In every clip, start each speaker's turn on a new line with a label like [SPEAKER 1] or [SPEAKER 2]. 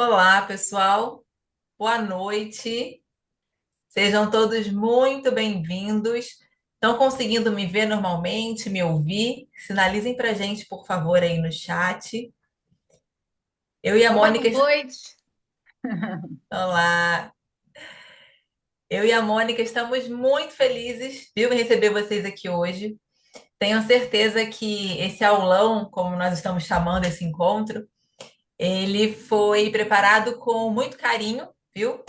[SPEAKER 1] Olá, pessoal. Boa noite. Sejam todos muito bem-vindos. Estão conseguindo me ver normalmente, me ouvir? Sinalizem para a gente, por favor, aí no chat. Eu e a
[SPEAKER 2] Boa
[SPEAKER 1] Mônica.
[SPEAKER 2] noite.
[SPEAKER 1] Olá. Eu e a Mônica estamos muito felizes, viu, em receber vocês aqui hoje. Tenho certeza que esse aulão, como nós estamos chamando esse encontro, ele foi preparado com muito carinho, viu?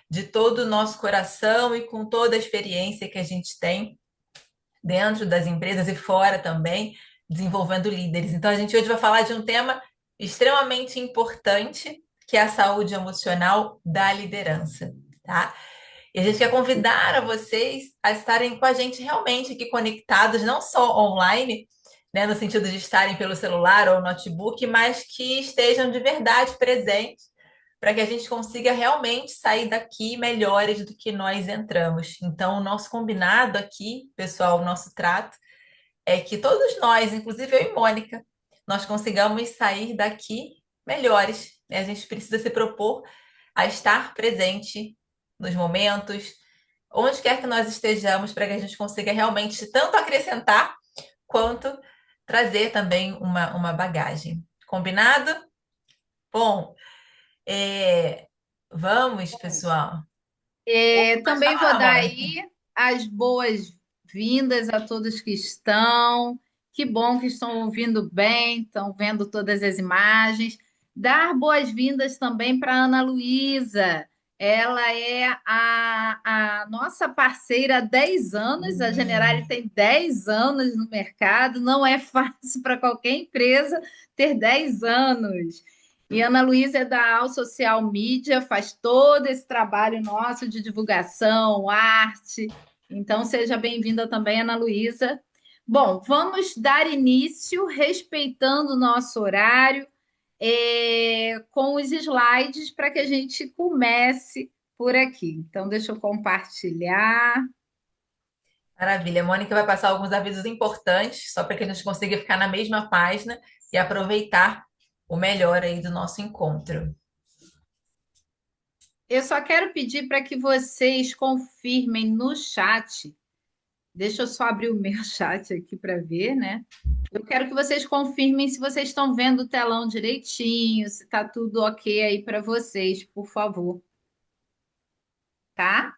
[SPEAKER 1] De todo o nosso coração e com toda a experiência que a gente tem dentro das empresas e fora também, desenvolvendo líderes. Então, a gente hoje vai falar de um tema extremamente importante, que é a saúde emocional da liderança, tá? E a gente quer convidar a vocês a estarem com a gente realmente aqui conectados, não só online, né, no sentido de estarem pelo celular ou notebook, mas que estejam de verdade presentes para que a gente consiga realmente sair daqui melhores do que nós entramos. Então, o nosso combinado aqui, pessoal, o nosso trato, é que todos nós, inclusive eu e Mônica, nós consigamos sair daqui melhores, né? A gente precisa se propor a estar presente nos momentos, onde quer que nós estejamos, para que a gente consiga realmente tanto acrescentar quanto trazer também uma bagagem. Combinado? Bom, é, vamos, pessoal. Pode
[SPEAKER 2] Também vou
[SPEAKER 1] falar,
[SPEAKER 2] dar
[SPEAKER 1] Mônica.
[SPEAKER 2] aí as boas-vindas a todos que estão. Que bom que estão ouvindo bem, estão vendo todas as imagens. Dar boas-vindas também para Ana Luísa. Ela é a nossa parceira há 10 anos. A Generali tem 10 anos no mercado. Não é fácil para qualquer empresa ter 10 anos. E Ana Luísa é da Al Social Media, faz todo esse trabalho nosso de divulgação, arte. Então, seja bem-vinda também, Ana Luísa. Bom, vamos dar início respeitando o nosso horário, com os slides para que a gente comece por aqui. Então, deixa eu compartilhar.
[SPEAKER 1] Maravilha. A Mônica vai passar alguns avisos importantes, só para que a gente consiga ficar na mesma página e aproveitar o melhor aí do nosso encontro.
[SPEAKER 2] Eu só quero pedir para que vocês confirmem no chat. Deixa eu só abrir o meu chat aqui para ver, né? Eu quero que vocês confirmem se vocês estão vendo o telão direitinho, se está tudo ok aí para vocês, por favor, tá?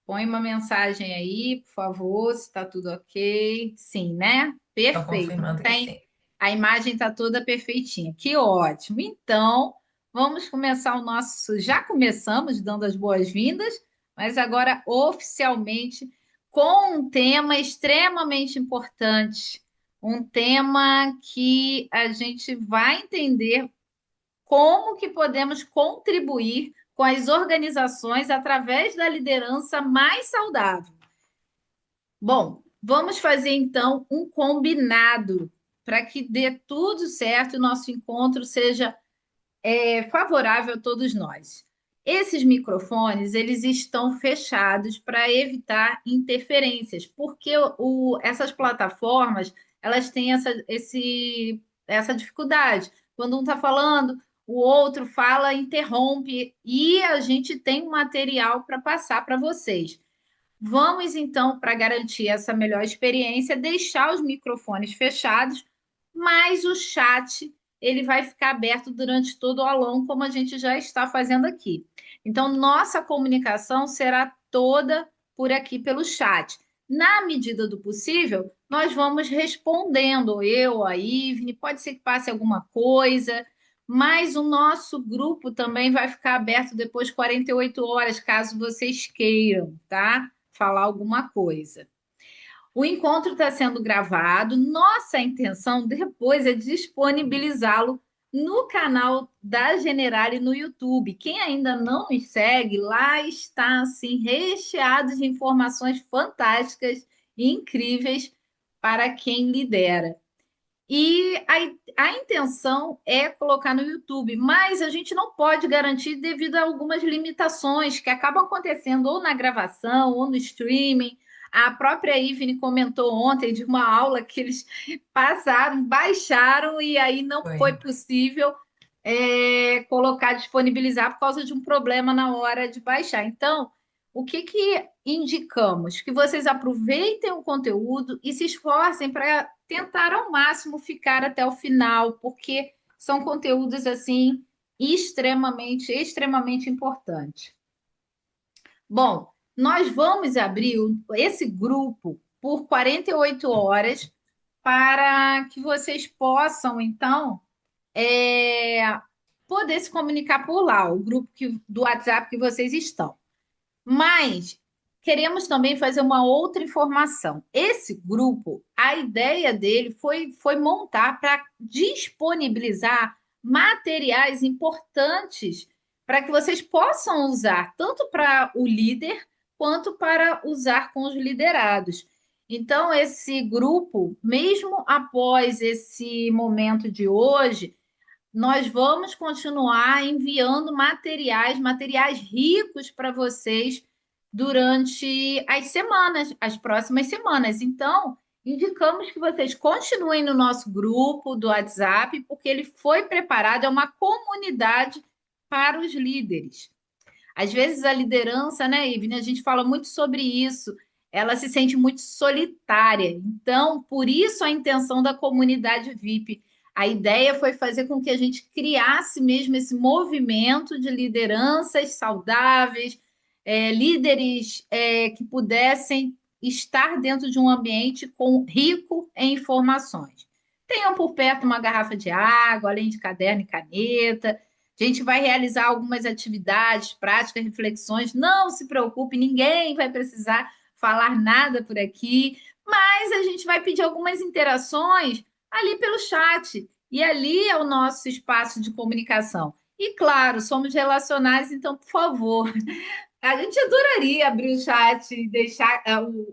[SPEAKER 2] Põe uma mensagem aí, por favor, se está tudo ok. Sim, né?
[SPEAKER 1] Estão
[SPEAKER 2] Perfeito. Não
[SPEAKER 1] confirmando que
[SPEAKER 2] tem.
[SPEAKER 1] sim.
[SPEAKER 2] A imagem está toda perfeitinha. Que ótimo. Então, vamos começar o nosso. Já começamos dando as boas-vindas, mas agora oficialmente com um tema extremamente importante. Um tema que a gente vai entender como que podemos contribuir com as organizações através da liderança mais saudável. Bom, vamos fazer então um combinado para que dê tudo certo e o nosso encontro seja favorável a todos nós. Esses microfones, eles estão fechados para evitar interferências, porque essas plataformas, elas têm essa dificuldade. Quando um está falando, o outro fala, interrompe, e a gente tem um material para passar para vocês. Vamos então, para garantir essa melhor experiência, deixar os microfones fechados, mas o chat ele vai ficar aberto durante todo o aulão, como a gente já está fazendo aqui. Então, nossa comunicação será toda por aqui pelo chat. Na medida do possível, nós vamos respondendo, eu, a Ivne, pode ser que passe alguma coisa, mas o nosso grupo também vai ficar aberto depois de 48 horas, caso vocês queiram, tá? Falar alguma coisa. O encontro está sendo gravado. Nossa intenção depois é disponibilizá-lo no canal da Generali no YouTube. Quem ainda não nos segue, lá está assim recheado de informações fantásticas e incríveis para quem lidera. E a intenção é colocar no YouTube, mas a gente não pode garantir devido a algumas limitações que acabam acontecendo ou na gravação ou no streaming. A própria Ivne comentou ontem de uma aula que eles passaram, baixaram e aí não foi
[SPEAKER 1] Foi.
[SPEAKER 2] possível. colocar, disponibilizar por causa de um problema na hora de baixar. Então, o que que indicamos? Que vocês aproveitem o conteúdo e se esforcem para tentar ao máximo ficar até o final, porque são conteúdos assim extremamente importantes. Bom, nós vamos abrir esse grupo por 48 horas para que vocês possam, então, é, poder se comunicar por lá, o grupo do WhatsApp que vocês estão. Mas queremos também fazer uma outra informação. Esse grupo, a ideia dele foi montar para disponibilizar materiais importantes para que vocês possam usar, tanto para o líder quanto para usar com os liderados. Então, esse grupo, mesmo após esse momento de hoje, nós vamos continuar enviando materiais ricos para vocês durante as semanas, as próximas semanas. Então, indicamos que vocês continuem no nosso grupo do WhatsApp, porque ele foi preparado, é uma comunidade para os líderes. Às vezes a liderança, né, Ivne, a gente fala muito sobre isso, ela se sente muito solitária. Então, por isso a intenção da comunidade VIP. A ideia foi fazer com que a gente criasse mesmo esse movimento de lideranças saudáveis, líderes que pudessem estar dentro de um ambiente rico em informações. Tenham por perto uma garrafa de água, além de caderno e caneta. A gente vai realizar algumas atividades, práticas, reflexões. Não se preocupe, ninguém vai precisar falar nada por aqui, mas a gente vai pedir algumas interações ali pelo chat. E ali é o nosso espaço de comunicação. E claro, somos relacionais, então, por favor, a gente adoraria abrir o chat e deixar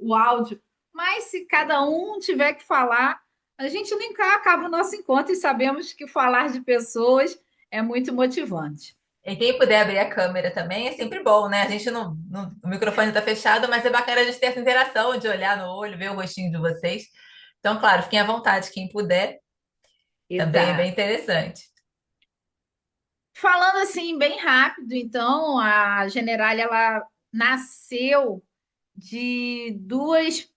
[SPEAKER 2] o áudio, mas se cada um tiver que falar, a gente nunca acaba o nosso encontro e sabemos que falar de pessoas é muito motivante.
[SPEAKER 1] E quem puder abrir a câmera também é sempre bom, né? A gente o microfone está fechado, mas é bacana a gente ter essa interação de olhar no olho, ver o rostinho de vocês. Então, claro, fiquem à vontade, quem puder, também é bem
[SPEAKER 2] Exato.
[SPEAKER 1] interessante.
[SPEAKER 2] Falando assim, bem rápido, então, a Generale ela nasceu de duas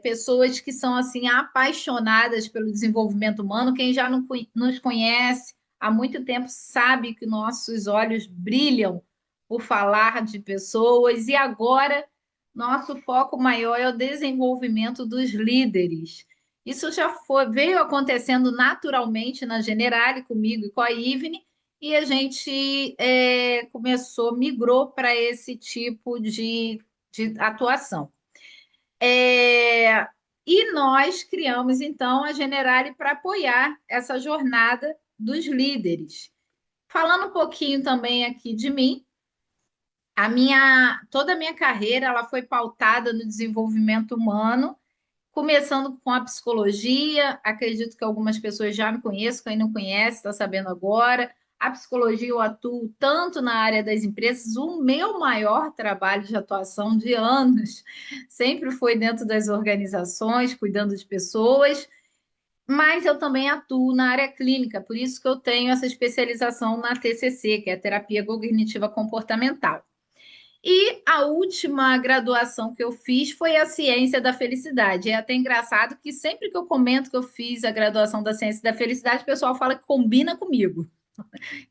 [SPEAKER 2] pessoas que são assim apaixonadas pelo desenvolvimento humano. Quem já nos conhece há muito tempo sabe que nossos olhos brilham por falar de pessoas, e agora nosso foco maior é o desenvolvimento dos líderes. Isso veio acontecendo naturalmente na Generale comigo e com a Ivne, e a gente migrou para esse tipo de atuação. E nós criamos, então, a Generale para apoiar essa jornada dos líderes. Falando um pouquinho também aqui de mim, toda a minha carreira ela foi pautada no desenvolvimento humano, começando com a psicologia. Acredito que algumas pessoas já me conhecem, quem não conhece está sabendo agora. A psicologia eu atuo tanto na área das empresas, o meu maior trabalho de atuação de anos sempre foi dentro das organizações, cuidando de pessoas, mas eu também atuo na área clínica, por isso que eu tenho essa especialização na TCC, que é a terapia cognitiva comportamental. E a última graduação que eu fiz foi a ciência da felicidade. É até engraçado que sempre que eu comento que eu fiz a graduação da ciência da felicidade, o pessoal fala que combina comigo.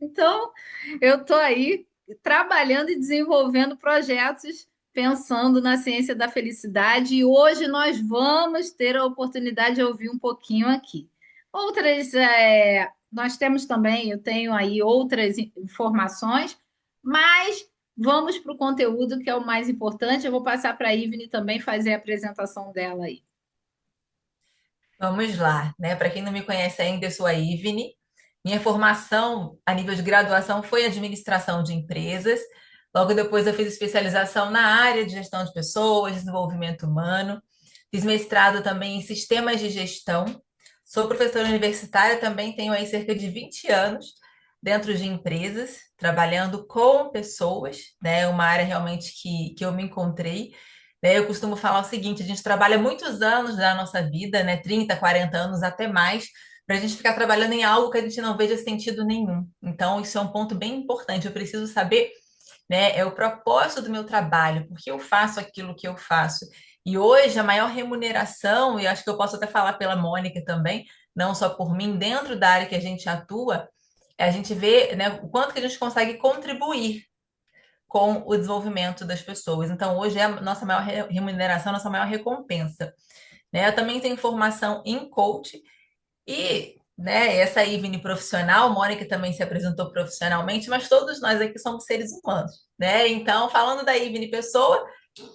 [SPEAKER 2] Então, eu estou aí trabalhando e desenvolvendo projetos pensando na ciência da felicidade, e hoje nós vamos ter a oportunidade de ouvir um pouquinho aqui. Nós temos também, eu tenho aí outras informações, mas vamos para o conteúdo que é o mais importante. Eu vou passar para a Ivne também fazer a apresentação dela aí.
[SPEAKER 1] Vamos lá, né? Para quem não me conhece ainda, eu sou a Ivne. Minha formação a nível de graduação foi em administração de empresas. Logo depois eu fiz especialização na área de gestão de pessoas, desenvolvimento humano. Fiz mestrado também em sistemas de gestão. Sou professora universitária, também tenho aí cerca de 20 anos dentro de empresas, trabalhando com pessoas, né? Uma área realmente que eu me encontrei. Né? Eu costumo falar o seguinte: a gente trabalha muitos anos da nossa vida, né? 30, 40 anos, até mais, para a gente ficar trabalhando em algo que a gente não veja sentido nenhum. Então, isso é um ponto bem importante. Eu preciso saber, né, é o propósito do meu trabalho, por que eu faço aquilo que eu faço. E hoje, a maior remuneração, e acho que eu posso até falar pela Mônica também, não só por mim, dentro da área que a gente atua, é a gente ver, né, o quanto que a gente consegue contribuir com o desenvolvimento das pessoas. Então, hoje é a nossa maior remuneração, a nossa maior recompensa. Né? Eu também tenho formação em coach e, né, essa Ivne profissional, Mônica também se apresentou profissionalmente, mas todos nós aqui somos seres humanos, né? Então, falando da Ivne pessoa,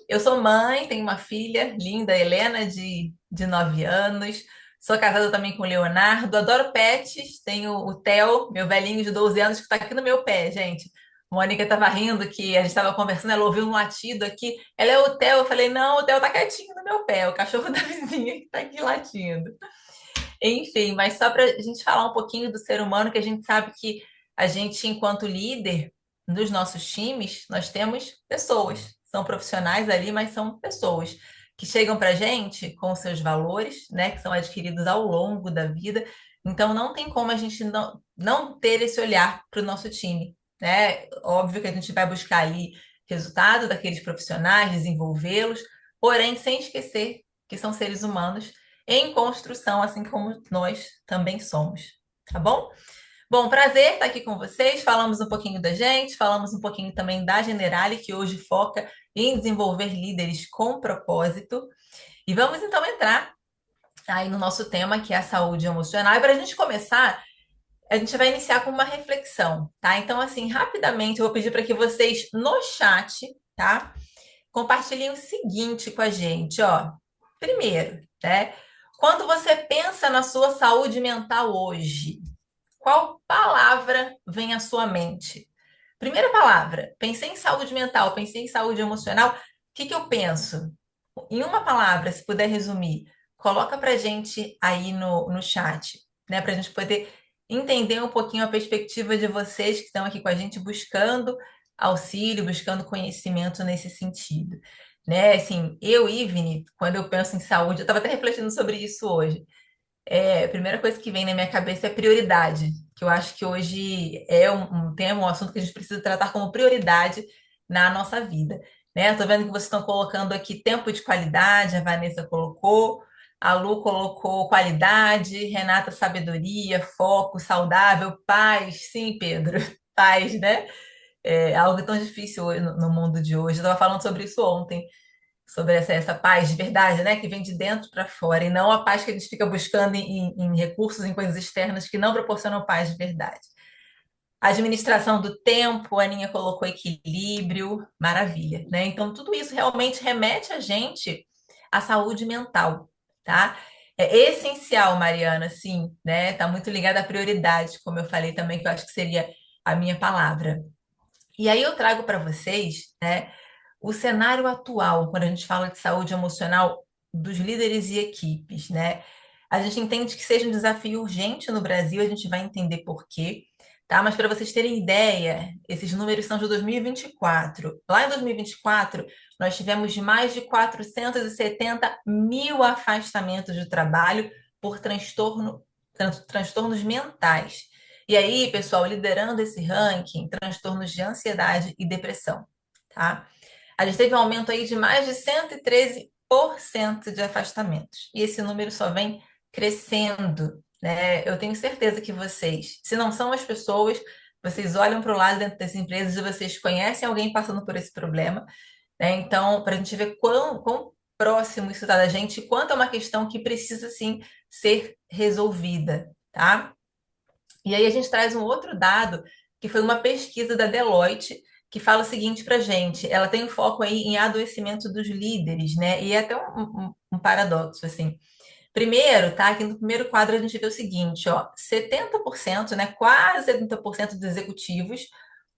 [SPEAKER 1] eu sou mãe, tenho uma filha linda, Helena, de 9 anos. Sou casada também com o Leonardo. Adoro pets. Tenho o Theo, meu velhinho de 12 anos, que está aqui no meu pé, gente. Mônica estava rindo que a gente estava conversando, ela ouviu um latido aqui. Ela é o Theo. Eu falei, não, o Theo tá quietinho no meu pé, o cachorro da vizinha que está aqui latindo. Enfim, mas só para a gente falar um pouquinho do ser humano, que a gente sabe que a gente, enquanto líder dos nossos times, nós temos pessoas, são profissionais ali, mas são pessoas que chegam para a gente com seus valores, né, que são adquiridos ao longo da vida. Então, não tem como a gente não ter esse olhar para o nosso time, né? Óbvio que a gente vai buscar ali resultado daqueles profissionais, desenvolvê-los, porém, sem esquecer que são seres humanos em construção, assim como nós também somos, tá bom? Bom, prazer estar aqui com vocês. Falamos um pouquinho da gente, falamos um pouquinho também da Generali, que hoje foca em desenvolver líderes com propósito. E vamos então entrar aí no nosso tema, que é a saúde emocional. E para a gente começar, a gente vai iniciar com uma reflexão, tá? Então, assim, rapidamente, eu vou pedir para que vocês no chat, tá? Compartilhem o seguinte com a gente, ó. Primeiro, né? Quando você pensa na sua saúde mental hoje, qual palavra vem à sua mente? Primeira palavra, pensei em saúde mental, pensei em saúde emocional. O que que eu penso? Em uma palavra, se puder resumir, coloca pra gente aí no chat, né? Pra gente poder entender um pouquinho a perspectiva de vocês que estão aqui com a gente buscando auxílio, buscando conhecimento nesse sentido. Né? Assim, eu, Ivne, quando eu penso em saúde, eu estava até refletindo sobre isso hoje. A primeira coisa que vem na minha cabeça é prioridade, que eu acho que hoje é um tema, um assunto que a gente precisa tratar como prioridade na nossa vida. Né? Estou vendo que vocês estão colocando aqui tempo de qualidade, a Vanessa colocou, a Lu colocou qualidade, Renata sabedoria, foco, saudável, paz. Sim, Pedro, paz, né? É algo tão difícil no mundo de hoje. Eu estava falando sobre isso ontem sobre essa paz de verdade, né, que vem de dentro para fora, e não a paz que a gente fica buscando em recursos, em coisas externas que não proporcionam paz de verdade. Administração do tempo, a Aninha colocou equilíbrio, maravilha, né? Então, tudo isso realmente remete a gente à saúde mental, tá? É essencial, Mariana, sim, né? Tá muito ligada à prioridade, como eu falei também, que eu acho que seria a minha palavra. E aí eu trago para vocês, né, o cenário atual, quando a gente fala de saúde emocional dos líderes e equipes, né? A gente entende que seja um desafio urgente no Brasil, a gente vai entender por quê, tá? Mas para vocês terem ideia, esses números são de 2024. Lá em 2024, nós tivemos mais de 470 mil afastamentos do trabalho por transtornos mentais. E aí, pessoal, liderando esse ranking, transtornos de ansiedade e depressão, tá? A gente teve um aumento aí de mais de 113% de afastamentos. E esse número só vem crescendo, né? Eu tenho certeza que vocês, se não são as pessoas, vocês olham para o lado dentro das empresas e vocês conhecem alguém passando por esse problema, né? Então, para a gente ver quão próximo isso está da gente, e quanto é uma questão que precisa, sim, ser resolvida, tá? E aí a gente traz um outro dado, que foi uma pesquisa da Deloitte, que fala o seguinte para a gente, ela tem um foco aí em adoecimento dos líderes, né? E é até um paradoxo, assim. Primeiro, tá? Aqui no primeiro quadro a gente vê o seguinte, ó, 70%, né? Quase 70% dos executivos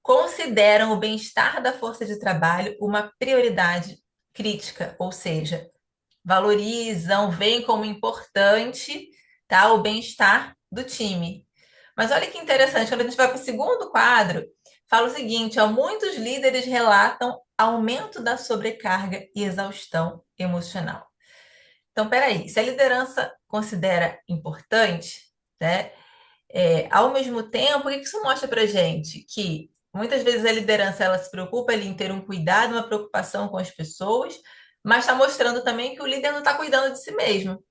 [SPEAKER 1] consideram o bem-estar da força de trabalho uma prioridade crítica, ou seja, valorizam, veem como importante, tá, o bem-estar do time. Mas olha que interessante, quando a gente vai para o segundo quadro, fala o seguinte, ó, muitos líderes relatam aumento da sobrecarga e exaustão emocional. Então, peraí, se a liderança considera importante, né? Ao mesmo tempo, o que isso mostra para gente? Que muitas vezes a liderança ela se preocupa ali em ter um cuidado, uma preocupação com as pessoas, mas está mostrando também que o líder não está cuidando de si mesmo,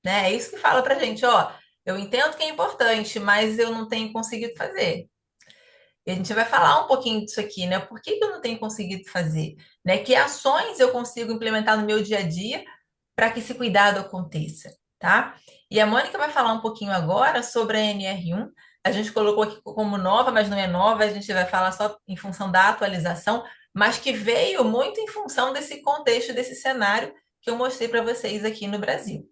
[SPEAKER 1] né? É isso que fala para gente, ó, eu entendo que é importante, mas eu não tenho conseguido fazer. E a gente vai falar um pouquinho disso aqui, né? Por que que eu não tenho conseguido fazer? Né? Que ações eu consigo implementar no meu dia a dia para que esse cuidado aconteça, tá? E a Mônica vai falar um pouquinho agora sobre a NR1. A gente colocou aqui como nova, mas não é nova, a gente vai falar só em função da atualização, mas que veio muito em função desse contexto, desse cenário que eu mostrei para vocês aqui no Brasil.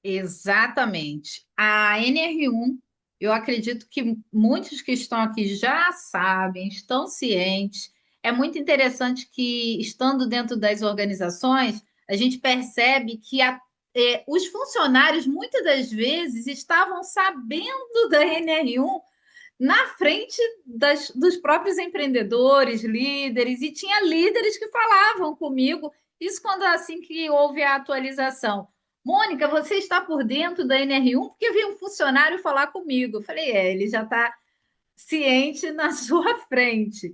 [SPEAKER 2] Exatamente. A NR1, eu acredito que muitos que estão aqui já sabem, estão cientes. É muito interessante que, estando dentro das organizações, a gente percebe que os funcionários, muitas das vezes, estavam sabendo da NR1 na frente dos próprios empreendedores, líderes, e tinha líderes que falavam comigo, isso quando assim que houve a atualização. Mônica, você está por dentro da NR1? Porque veio um funcionário falar comigo. Eu falei, ele já está ciente na sua frente.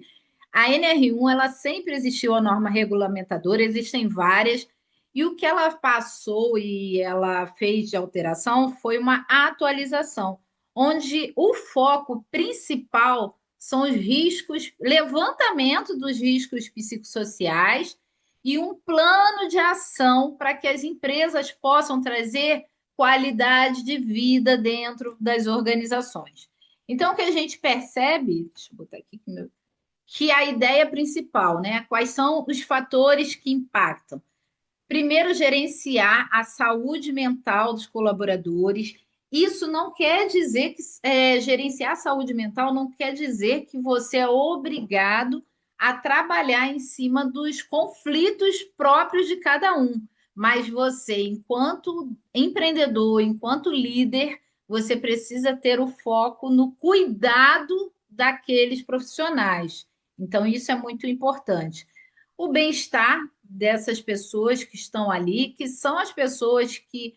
[SPEAKER 2] A NR1, ela sempre existiu a norma regulamentadora, existem várias, e o que ela passou e ela fez de alteração foi uma atualização, onde o foco principal são os riscos, levantamento dos riscos psicossociais e um plano de ação para que as empresas possam trazer qualidade de vida dentro das organizações. Então, o que a gente percebe, deixa eu botar aqui que a ideia principal, né? Quais são os fatores que impactam? Primeiro, gerenciar a saúde mental dos colaboradores. Isso não quer dizer que gerenciar a saúde mental não quer dizer que você é obrigado a trabalhar em cima dos conflitos próprios de cada um. Mas você, enquanto empreendedor, enquanto líder, você precisa ter o foco no cuidado daqueles profissionais. Então, isso é muito importante. O bem-estar dessas pessoas que estão ali, que são as pessoas que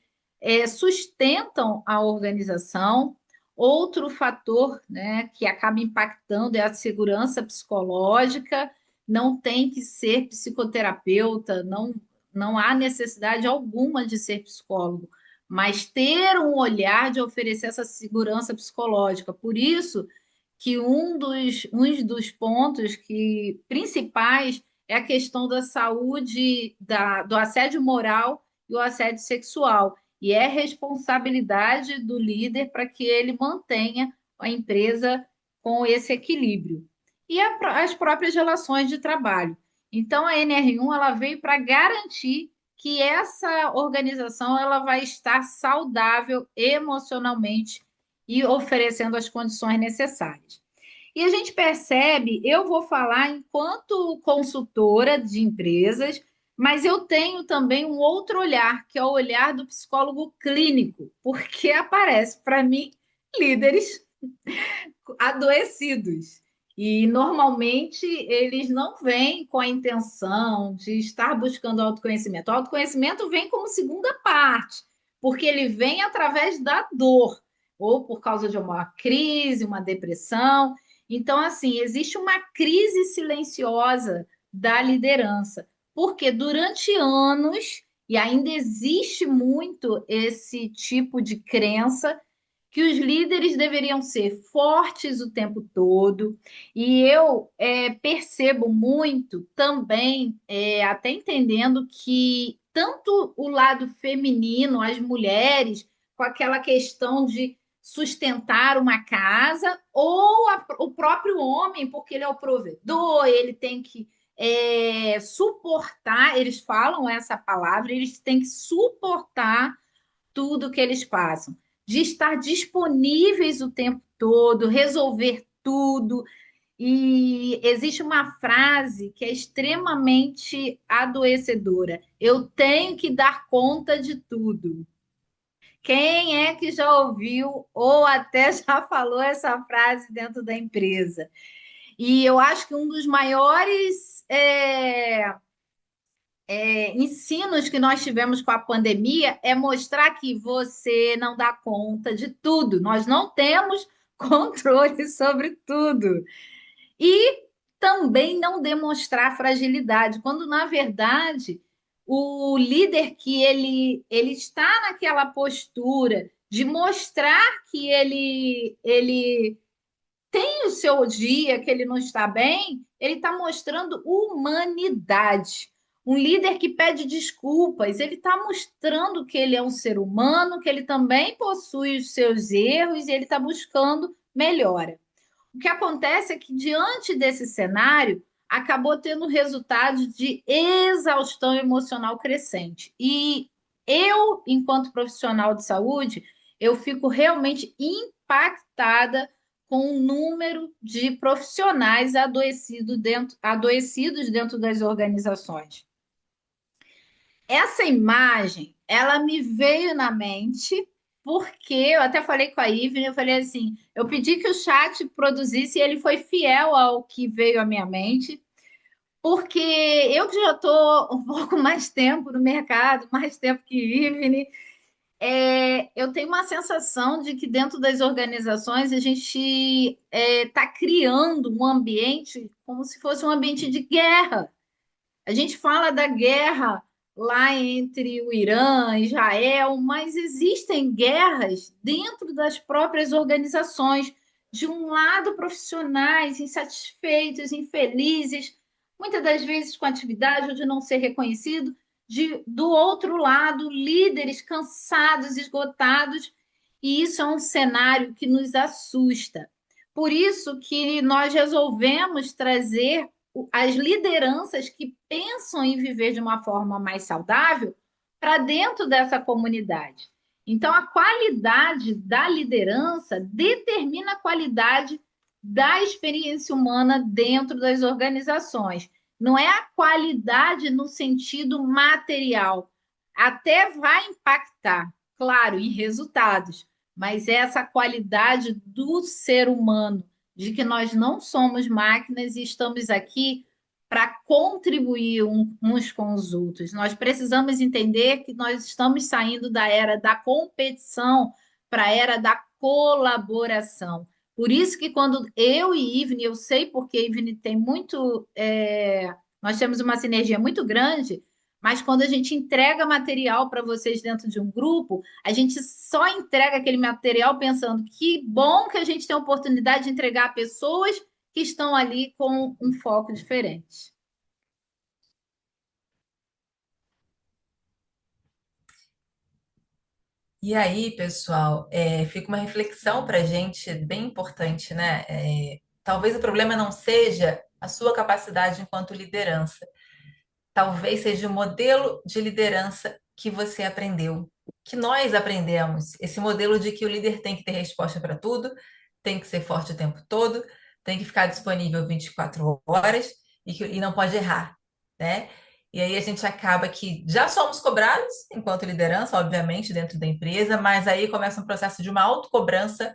[SPEAKER 2] sustentam a organização. Outro fator, né, que acaba impactando é a segurança psicológica. Não tem que ser psicoterapeuta, não há necessidade alguma de ser psicólogo, mas ter um olhar de oferecer essa segurança psicológica. Por isso que um dos pontos que principais é a questão da saúde, do assédio moral e o assédio sexual. E é responsabilidade do líder para que ele mantenha a empresa com esse equilíbrio. E as próprias relações de trabalho. Então, a NR1 ela veio para garantir que essa organização ela vai estar saudável emocionalmente e oferecendo as condições necessárias. E a gente percebe, eu vou falar enquanto consultora de empresas, mas eu tenho também um outro olhar, que é o olhar do psicólogo clínico, porque aparece para mim líderes adoecidos. E normalmente eles não vêm com a intenção de estar buscando autoconhecimento. O autoconhecimento vem como segunda parte, porque ele vem através da dor, ou por causa de uma crise, uma depressão. Então, assim, existe uma crise silenciosa da liderança, porque durante anos, e ainda existe muito esse tipo de crença, que os líderes deveriam ser fortes o tempo todo, e eu percebo muito também, até entendendo que tanto o lado feminino, as mulheres, com aquela questão de sustentar uma casa, ou o próprio homem, porque ele é o provedor, ele tem que suportar, eles falam essa palavra, eles têm que suportar tudo que eles passam, de estar disponíveis o tempo todo, resolver tudo. E existe uma frase que é extremamente adoecedora: eu tenho que dar conta de tudo. Quem é que já ouviu ou até já falou essa frase dentro da empresa? E eu acho que um dos maiores ensinos que nós tivemos com a pandemia é mostrar que você não dá conta de tudo. Nós não temos controle sobre tudo. E também não demonstrar fragilidade, quando na verdade o líder que ele está naquela postura de mostrar que ele tem o seu dia que ele não está bem, ele está mostrando humanidade. Um líder que pede desculpas, ele está mostrando que ele é um ser humano, que ele também possui os seus erros e ele está buscando melhora. O que acontece é que, diante desse cenário, acabou tendo resultado de exaustão emocional crescente. E eu, enquanto profissional de saúde, eu fico realmente impactada com o número de profissionais adoecidos dentro das organizações. Essa imagem, ela me veio na mente porque eu até falei com a Ivne, eu falei assim, eu pedi que o chat produzisse e ele foi fiel ao que veio à minha mente, porque eu que já estou um pouco mais tempo no mercado, mais tempo que Ivne, eu tenho uma sensação de que dentro das organizações a gente está criando um ambiente como se fosse um ambiente de guerra. A gente fala da guerra lá entre o Irã e Israel, mas existem guerras dentro das próprias organizações. De um lado, profissionais insatisfeitos, infelizes, muitas das vezes com atividade ou de não ser reconhecido. Do outro lado, líderes cansados, esgotados, e isso é um cenário que nos assusta. Por isso que nós resolvemos trazer as lideranças que pensam em viver de uma forma mais saudável para dentro dessa comunidade. Então, a qualidade da liderança determina a qualidade da experiência humana dentro das organizações. Não é a qualidade no sentido material, até vai impactar, claro, em resultados, mas é essa qualidade do ser humano, de que nós não somos máquinas e estamos aqui para contribuir uns com os outros. Nós precisamos entender que nós estamos saindo da era da competição para a era da colaboração. Por isso que quando eu e Ivne, eu sei porque Ivne tem muito, nós temos uma sinergia muito grande, mas quando a gente entrega material para vocês dentro de um grupo, a gente só entrega aquele material pensando que bom que a gente tem a oportunidade de entregar a pessoas que estão ali com um foco diferente.
[SPEAKER 1] E aí, pessoal, fica uma reflexão para a gente bem importante, né? Talvez o problema não seja a sua capacidade enquanto liderança, talvez seja o modelo de liderança que você aprendeu, que nós aprendemos. Esse modelo de que o líder tem que ter resposta para tudo, tem que ser forte o tempo todo, tem que ficar disponível 24 horas e não pode errar, né? E aí a gente acaba que já somos cobrados enquanto liderança, obviamente, dentro da empresa, mas aí começa um processo de uma autocobrança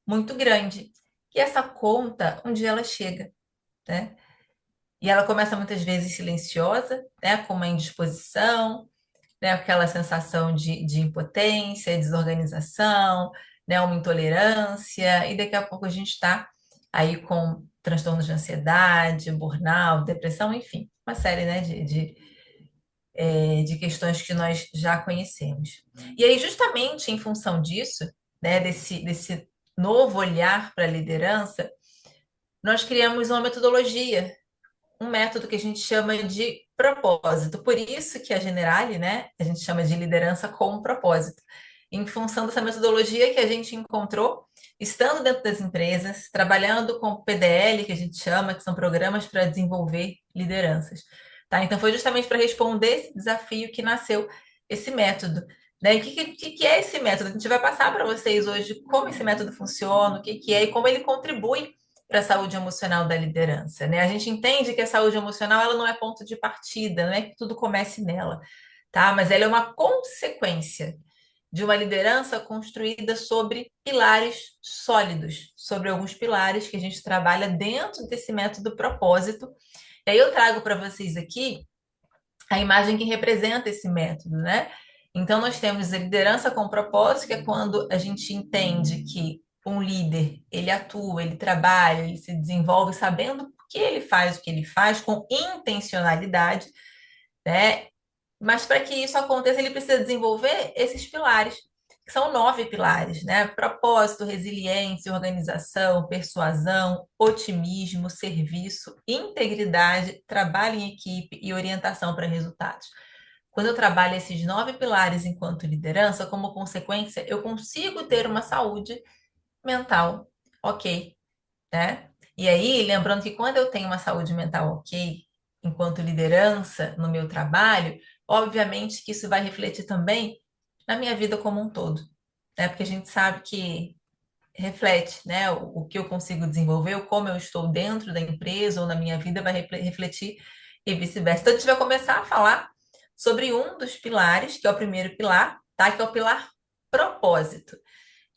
[SPEAKER 1] muito grande. E essa conta, um dia ela chega, né? E ela começa muitas vezes silenciosa, né, com uma indisposição, né, aquela sensação de impotência, desorganização, né, uma intolerância, e daqui a pouco a gente está aí com transtornos de ansiedade, burnout, depressão, enfim, uma série, né, de questões que nós já conhecemos. E aí, justamente em função disso, né, desse novo olhar para a liderança, nós criamos uma metodologia, um método que a gente chama de propósito. Por isso que a Generali, né, a gente chama de liderança com propósito. Em função dessa metodologia que a gente encontrou, estando dentro das empresas, trabalhando com PDL, que a gente chama, que são programas para desenvolver lideranças. Tá? Então, foi justamente para responder esse desafio que nasceu esse método. Né? E o que é esse método? A gente vai passar para vocês hoje como esse método funciona, o que é e como ele contribui para a saúde emocional da liderança, né? A gente entende que a saúde emocional ela não é ponto de partida, não é que tudo comece nela, tá? Mas ela é uma consequência de uma liderança construída sobre pilares sólidos, sobre alguns pilares que a gente trabalha dentro desse método propósito. E aí eu trago para vocês aqui a imagem que representa esse método, né? Então, nós temos a liderança com propósito, que é quando a gente entende que um líder, ele atua, ele trabalha, ele se desenvolve sabendo por que ele faz o que ele faz, com intencionalidade, né? Mas para que isso aconteça, ele precisa desenvolver esses pilares, que são 9 pilares, né? Propósito, resiliência, organização, persuasão, otimismo, serviço, integridade, trabalho em equipe e orientação para resultados. Quando eu trabalho esses 9 pilares enquanto liderança, como consequência, eu consigo ter uma saúde mental ok, né? E aí, lembrando que quando eu tenho uma saúde mental ok, enquanto liderança no meu trabalho, obviamente que isso vai refletir também na minha vida como um todo, né? Porque a gente sabe que reflete, né? O que eu consigo desenvolver, o como eu estou dentro da empresa ou na minha vida vai refletir e vice-versa. Então, a gente vai começar a falar sobre um dos pilares, que é o primeiro pilar, tá? Que é o pilar propósito,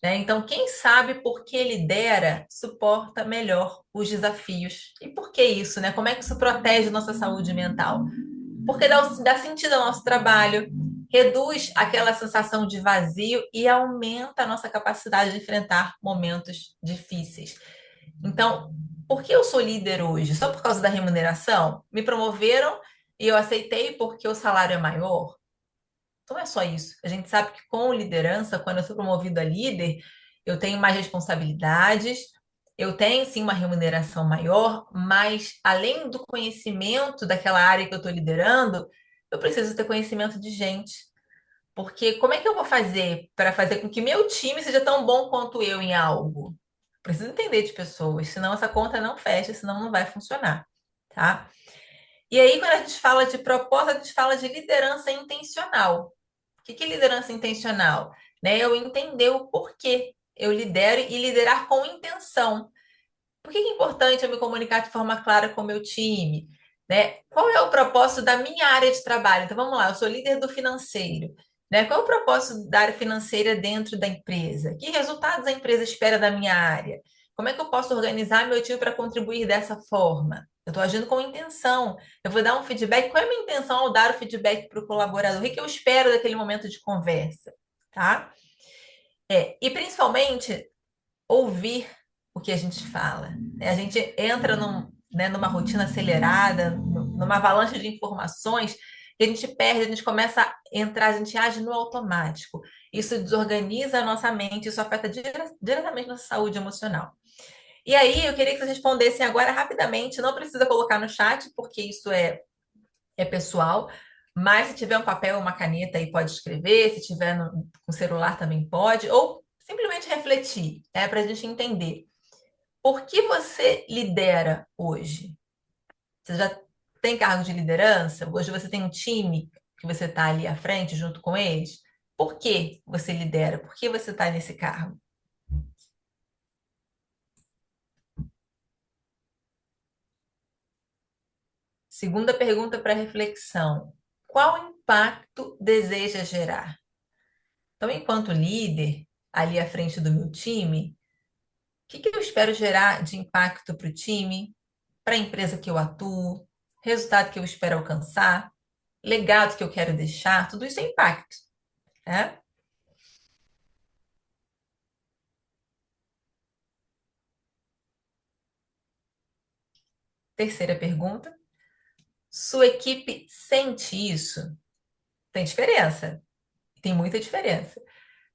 [SPEAKER 1] né? Então, quem sabe por que lidera, suporta melhor os desafios. E por que isso, né? Como é que isso protege nossa saúde mental? Porque dá sentido ao nosso trabalho, reduz aquela sensação de vazio e aumenta a nossa capacidade de enfrentar momentos difíceis. Então, por que eu sou líder hoje? Só por causa da remuneração? Me promoveram e eu aceitei porque o salário é maior? Então, não é só isso. A gente sabe que com liderança, quando eu sou promovido a líder, eu tenho mais responsabilidades, eu tenho sim uma remuneração maior, mas além do conhecimento daquela área que eu estou liderando, eu preciso ter conhecimento de gente. Porque como é que eu vou fazer para fazer com que meu time seja tão bom quanto eu em algo? Preciso entender de pessoas, senão essa conta não fecha, senão não vai funcionar, tá? E aí, quando a gente fala de propósito, a gente fala de liderança intencional. O que é liderança intencional? Né? Eu entender o porquê eu lidero e liderar com intenção. Por que é importante eu me comunicar de forma clara com o meu time? Né? Qual é o propósito da minha área de trabalho? Então, vamos lá, eu sou líder do financeiro. Né? Qual é o propósito da área financeira dentro da empresa? Que resultados a empresa espera da minha área? Como é que eu posso organizar meu time para contribuir dessa forma? Eu estou agindo com intenção. Eu vou dar um feedback. Qual é a minha intenção ao dar o feedback para o colaborador? O que eu espero daquele momento de conversa? Tá? E principalmente ouvir o que a gente fala, né? A gente entra numa rotina acelerada, numa avalanche de informações, e a gente perde, a gente começa a entrar, a gente age no automático. Isso desorganiza a nossa mente, isso afeta diretamente nossa saúde emocional. E aí, eu queria que vocês respondessem agora rapidamente, não precisa colocar no chat, porque isso é pessoal, mas se tiver um papel ou uma caneta aí pode escrever, se tiver com celular também pode, ou simplesmente refletir, para a gente entender. Por que você lidera hoje? Você já tem cargo de liderança? Hoje você tem um time que você está ali à frente junto com eles? Por que você lidera? Por que você está nesse cargo? Segunda pergunta para reflexão: qual impacto deseja gerar? Então, enquanto líder, ali à frente do meu time, o que eu espero gerar de impacto para o time, para a empresa que eu atuo, resultado que eu espero alcançar, legado que eu quero deixar, tudo isso é impacto, né? Terceira pergunta: sua equipe sente isso? Tem diferença, tem muita diferença.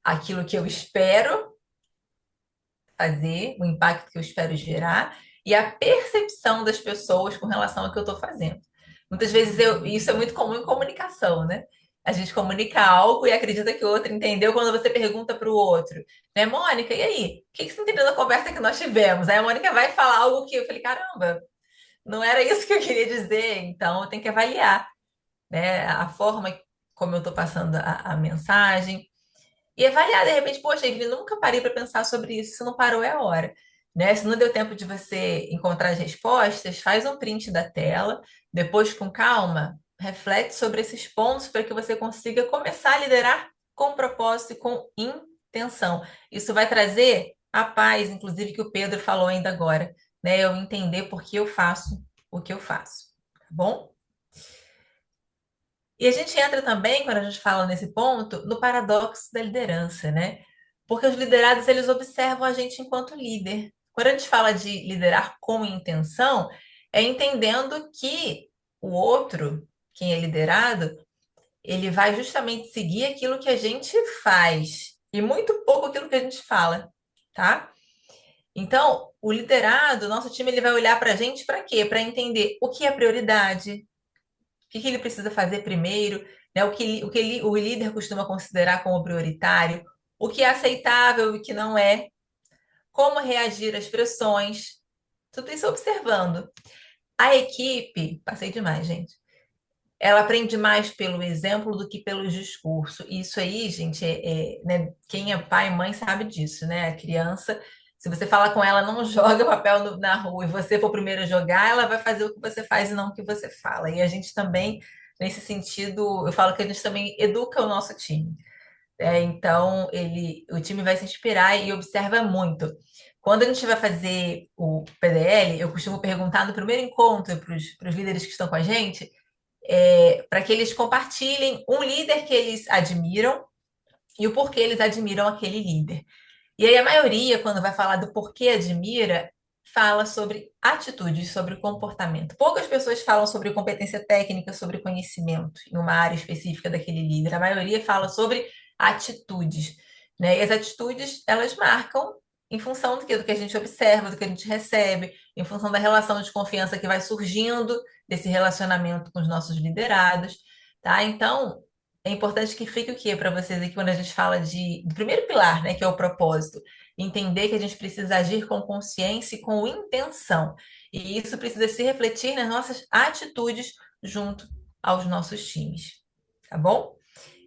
[SPEAKER 1] Aquilo que eu espero fazer, o impacto que eu espero gerar e a percepção das pessoas com relação ao que eu estou fazendo. Muitas vezes isso é muito comum em comunicação, né? A gente comunica algo e acredita que o outro entendeu quando você pergunta para o outro, né, Mônica, e aí? O que você entendeu da conversa que nós tivemos? Aí a Mônica vai falar algo que eu falei, caramba, não era isso que eu queria dizer, então eu tenho que avaliar, né, a forma como eu estou passando a mensagem, e avaliar, de repente, poxa, Evelyn, nunca parei para pensar sobre isso. Se não parou, é a hora. Né? Se não deu tempo de você encontrar as respostas, faz um print da tela, depois, com calma, reflete sobre esses pontos para que você consiga começar a liderar com propósito e com intenção. Isso vai trazer a paz, inclusive, que o Pedro falou ainda agora, né? Eu entender por que eu faço o que eu faço. Tá bom? E a gente entra também, quando a gente fala nesse ponto, no paradoxo da liderança, né? Porque os liderados, eles observam a gente enquanto líder. Quando a gente fala de liderar com intenção, é entendendo que o outro, quem é liderado, ele vai justamente seguir aquilo que a gente faz e muito pouco aquilo que a gente fala, tá? Então, o liderado, nosso time, ele vai olhar para a gente para quê? Para entender o que é prioridade, que ele precisa fazer primeiro, né? O líder costuma considerar como prioritário, o que é aceitável e o que não é, como reagir às pressões, tudo isso observando. A equipe, passei demais, gente. Ela aprende mais pelo exemplo do que pelo discurso. Isso aí, gente, né, quem é pai e mãe sabe disso, né? A criança, se você falar com ela, não joga papel na rua e você for o primeiro a jogar, ela vai fazer o que você faz e não o que você fala. E a gente também, nesse sentido, eu falo que a gente também educa o nosso time. Então, o time vai se inspirar e observa muito. Quando a gente vai fazer o PDL, eu costumo perguntar no primeiro encontro para os líderes que estão com a gente, para que eles compartilhem um líder que eles admiram e o porquê eles admiram aquele líder. E aí a maioria, quando vai falar do porquê admira, fala sobre atitudes, sobre comportamento. Poucas pessoas falam sobre competência técnica, sobre conhecimento em uma área específica daquele líder. A maioria fala sobre atitudes, né? E as atitudes, elas marcam em função do que a gente observa, do que a gente recebe, em função da relação de confiança que vai surgindo desse relacionamento com os nossos liderados, tá? Então, é importante que fique o quê para vocês aqui quando a gente fala do primeiro pilar, né, que é o propósito. Entender que a gente precisa agir com consciência e com intenção. E isso precisa se refletir nas nossas atitudes junto aos nossos times. Tá bom?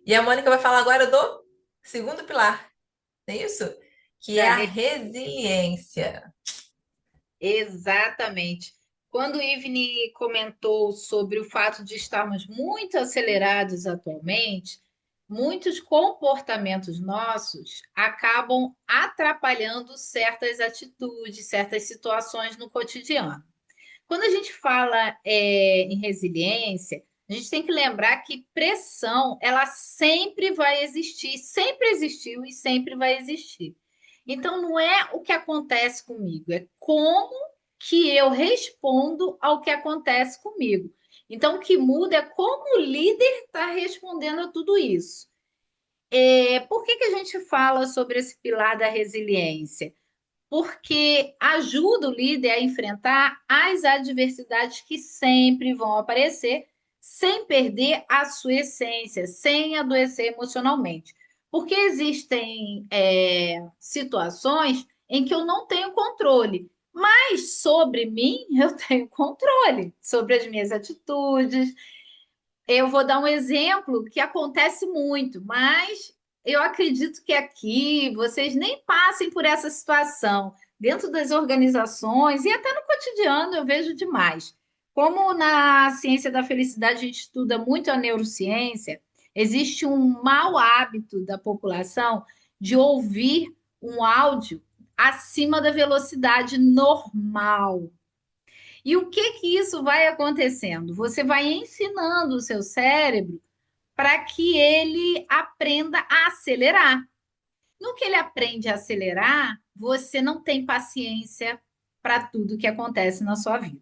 [SPEAKER 1] E a Mônica vai falar agora do segundo pilar, não é isso? Que é
[SPEAKER 2] Da
[SPEAKER 1] a resiliência.
[SPEAKER 2] Exatamente. Quando o Ivni comentou sobre o fato de estarmos muito acelerados atualmente, muitos comportamentos nossos acabam atrapalhando certas atitudes, certas situações no cotidiano. Quando a gente fala em resiliência, a gente tem que lembrar que pressão, ela sempre vai existir, sempre existiu e sempre vai existir. Então, não é o que acontece comigo, é como que eu respondo ao que acontece comigo. Então, o que muda é como o líder está respondendo a tudo isso. Por que a gente fala sobre esse pilar da resiliência? Porque ajuda o líder a enfrentar as adversidades que sempre vão aparecer, sem perder a sua essência, sem adoecer emocionalmente. Porque existem situações em que eu não tenho controle, mas sobre mim eu tenho controle, sobre as minhas atitudes. Eu vou dar um exemplo que acontece muito, mas eu acredito que aqui vocês nem passem por essa situação. Dentro das organizações e até no cotidiano eu vejo demais. Como na ciência da felicidade a gente estuda muito a neurociência, existe um mau hábito da população de ouvir um áudio acima da velocidade normal. E o que que isso vai acontecendo? Você vai ensinando o seu cérebro para que ele aprenda a acelerar. No que ele aprende a acelerar, você não tem paciência para tudo que acontece na sua vida.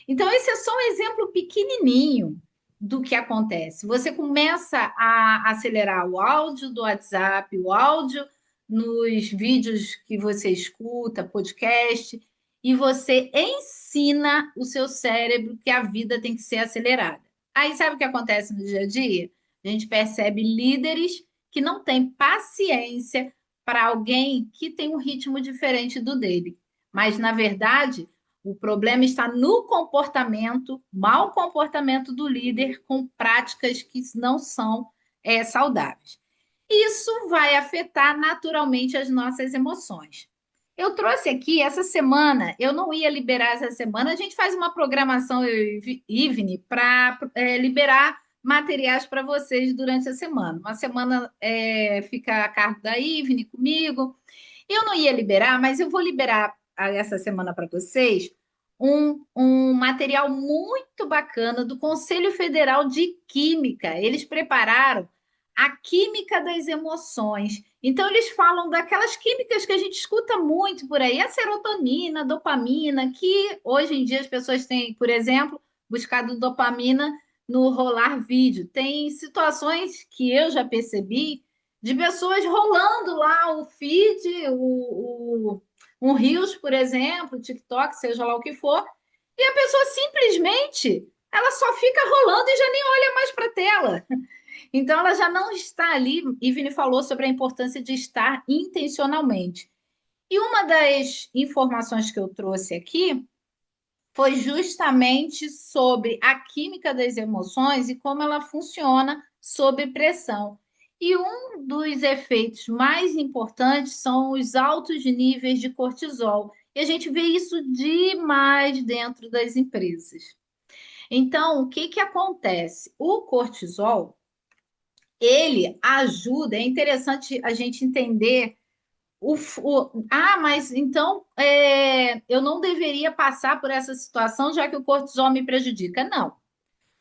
[SPEAKER 2] Então, esse é só um exemplo pequenininho do que acontece. Você começa a acelerar o áudio do WhatsApp, o áudio nos vídeos que você escuta, podcast, e você ensina o seu cérebro que a vida tem que ser acelerada. Aí, sabe o que acontece no dia a dia? A gente percebe líderes que não têm paciência para alguém que tem um ritmo diferente do dele. Mas, na verdade, o problema está no comportamento, mau comportamento do líder com práticas que não são saudáveis. Isso vai afetar naturalmente as nossas emoções. Eu trouxe aqui essa semana, eu não ia liberar essa semana, a gente faz uma programação, eu e Ivne, para liberar materiais para vocês durante a semana. Uma semana fica a cargo da Ivne comigo. Eu não ia liberar, mas eu vou liberar essa semana para vocês um material muito bacana do Conselho Federal de Química. Eles prepararam a química das emoções. Então, eles falam daquelas químicas que a gente escuta muito por aí, a serotonina, a dopamina, que hoje em dia as pessoas têm, por exemplo, buscado dopamina no rolar vídeo. Tem situações que eu já percebi de pessoas rolando lá o feed, um Reels, por exemplo, TikTok, seja lá o que for, e a pessoa simplesmente ela só fica rolando e já nem olha mais para a tela. Então ela já não está ali. Ivone falou sobre a importância de estar intencionalmente. E uma das informações que eu trouxe aqui foi justamente sobre a química das emoções e como ela funciona sob pressão. E um dos efeitos mais importantes são os altos níveis de cortisol. E a gente vê isso demais dentro das empresas. Então, o que que acontece? O cortisol, ele ajuda, é interessante a gente entender mas então eu não deveria passar por essa situação já que o cortisol me prejudica. Não.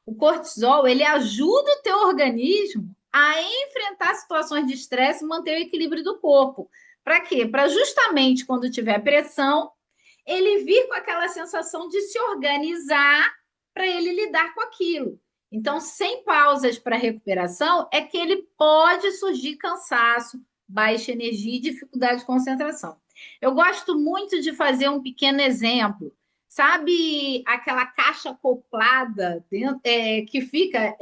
[SPEAKER 2] O cortisol, ele ajuda o teu organismo a enfrentar situações de estresse e manter o equilíbrio do corpo. Para quê? Para justamente quando tiver pressão, ele vir com aquela sensação de se organizar para ele lidar com aquilo. Então, sem pausas para recuperação, é que ele pode surgir cansaço, baixa energia e dificuldade de concentração. Eu gosto muito de fazer um pequeno exemplo. Sabe aquela caixa acoplada dentro, que fica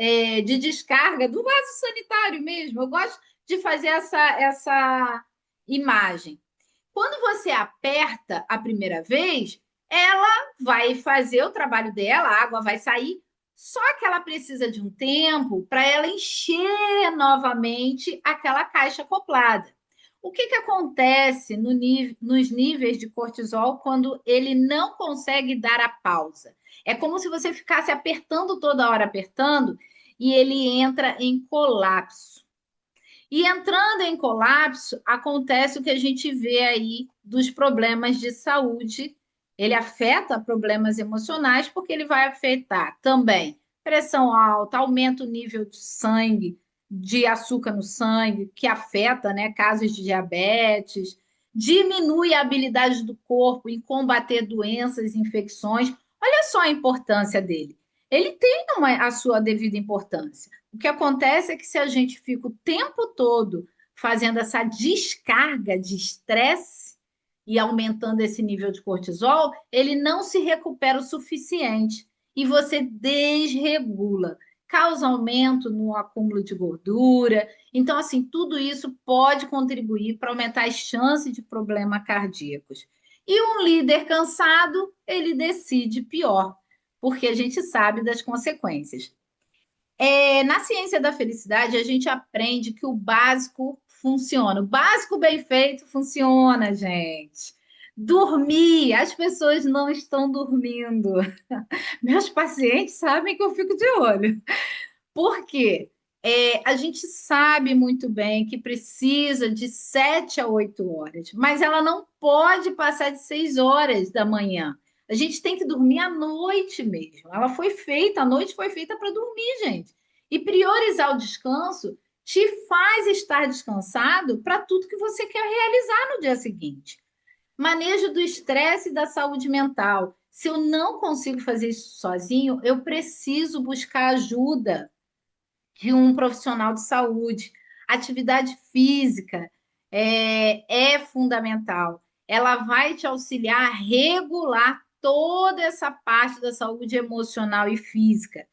[SPEAKER 2] de descarga do vaso sanitário mesmo? Eu gosto de fazer essa imagem. Quando você aperta a primeira vez, ela vai fazer o trabalho dela, a água vai sair, só que ela precisa de um tempo para ela encher novamente aquela caixa acoplada. O que, que acontece nos níveis de cortisol quando ele não consegue dar a pausa? É como se você ficasse apertando toda hora, apertando, e ele entra em colapso. E entrando em colapso, acontece o que a gente vê aí dos problemas de saúde. Ele afeta problemas emocionais, porque ele vai afetar também pressão alta, aumenta o nível de sangue, de açúcar no sangue, que afeta, né, casos de diabetes, diminui a habilidade do corpo em combater doenças, infecções. Olha só a importância dele. Ele tem a sua devida importância. O que acontece é que se a gente fica o tempo todo fazendo essa descarga de estresse e aumentando esse nível de cortisol, ele não se recupera o suficiente e você desregula, causa aumento no acúmulo de gordura. Então, assim, tudo isso pode contribuir para aumentar as chances de problemas cardíacos. E um líder cansado, ele decide pior, porque a gente sabe das consequências. Na ciência da felicidade, a gente aprende que o básico funciona. O básico bem feito funciona, gente. Dormir, as pessoas não estão dormindo. Meus pacientes sabem que eu fico de olho. Por quê? A gente sabe muito bem que precisa de 7 a 8 horas, mas ela não pode passar de 6 horas da manhã. A gente tem que dormir à noite mesmo. A noite foi feita para dormir, gente. E priorizar o descanso te faz estar descansado para tudo que você quer realizar no dia seguinte. Manejo do estresse e da saúde mental. Se eu não consigo fazer isso sozinho, eu preciso buscar ajuda de um profissional de saúde. Atividade física é fundamental. Ela vai te auxiliar a regular toda essa parte da saúde emocional e física.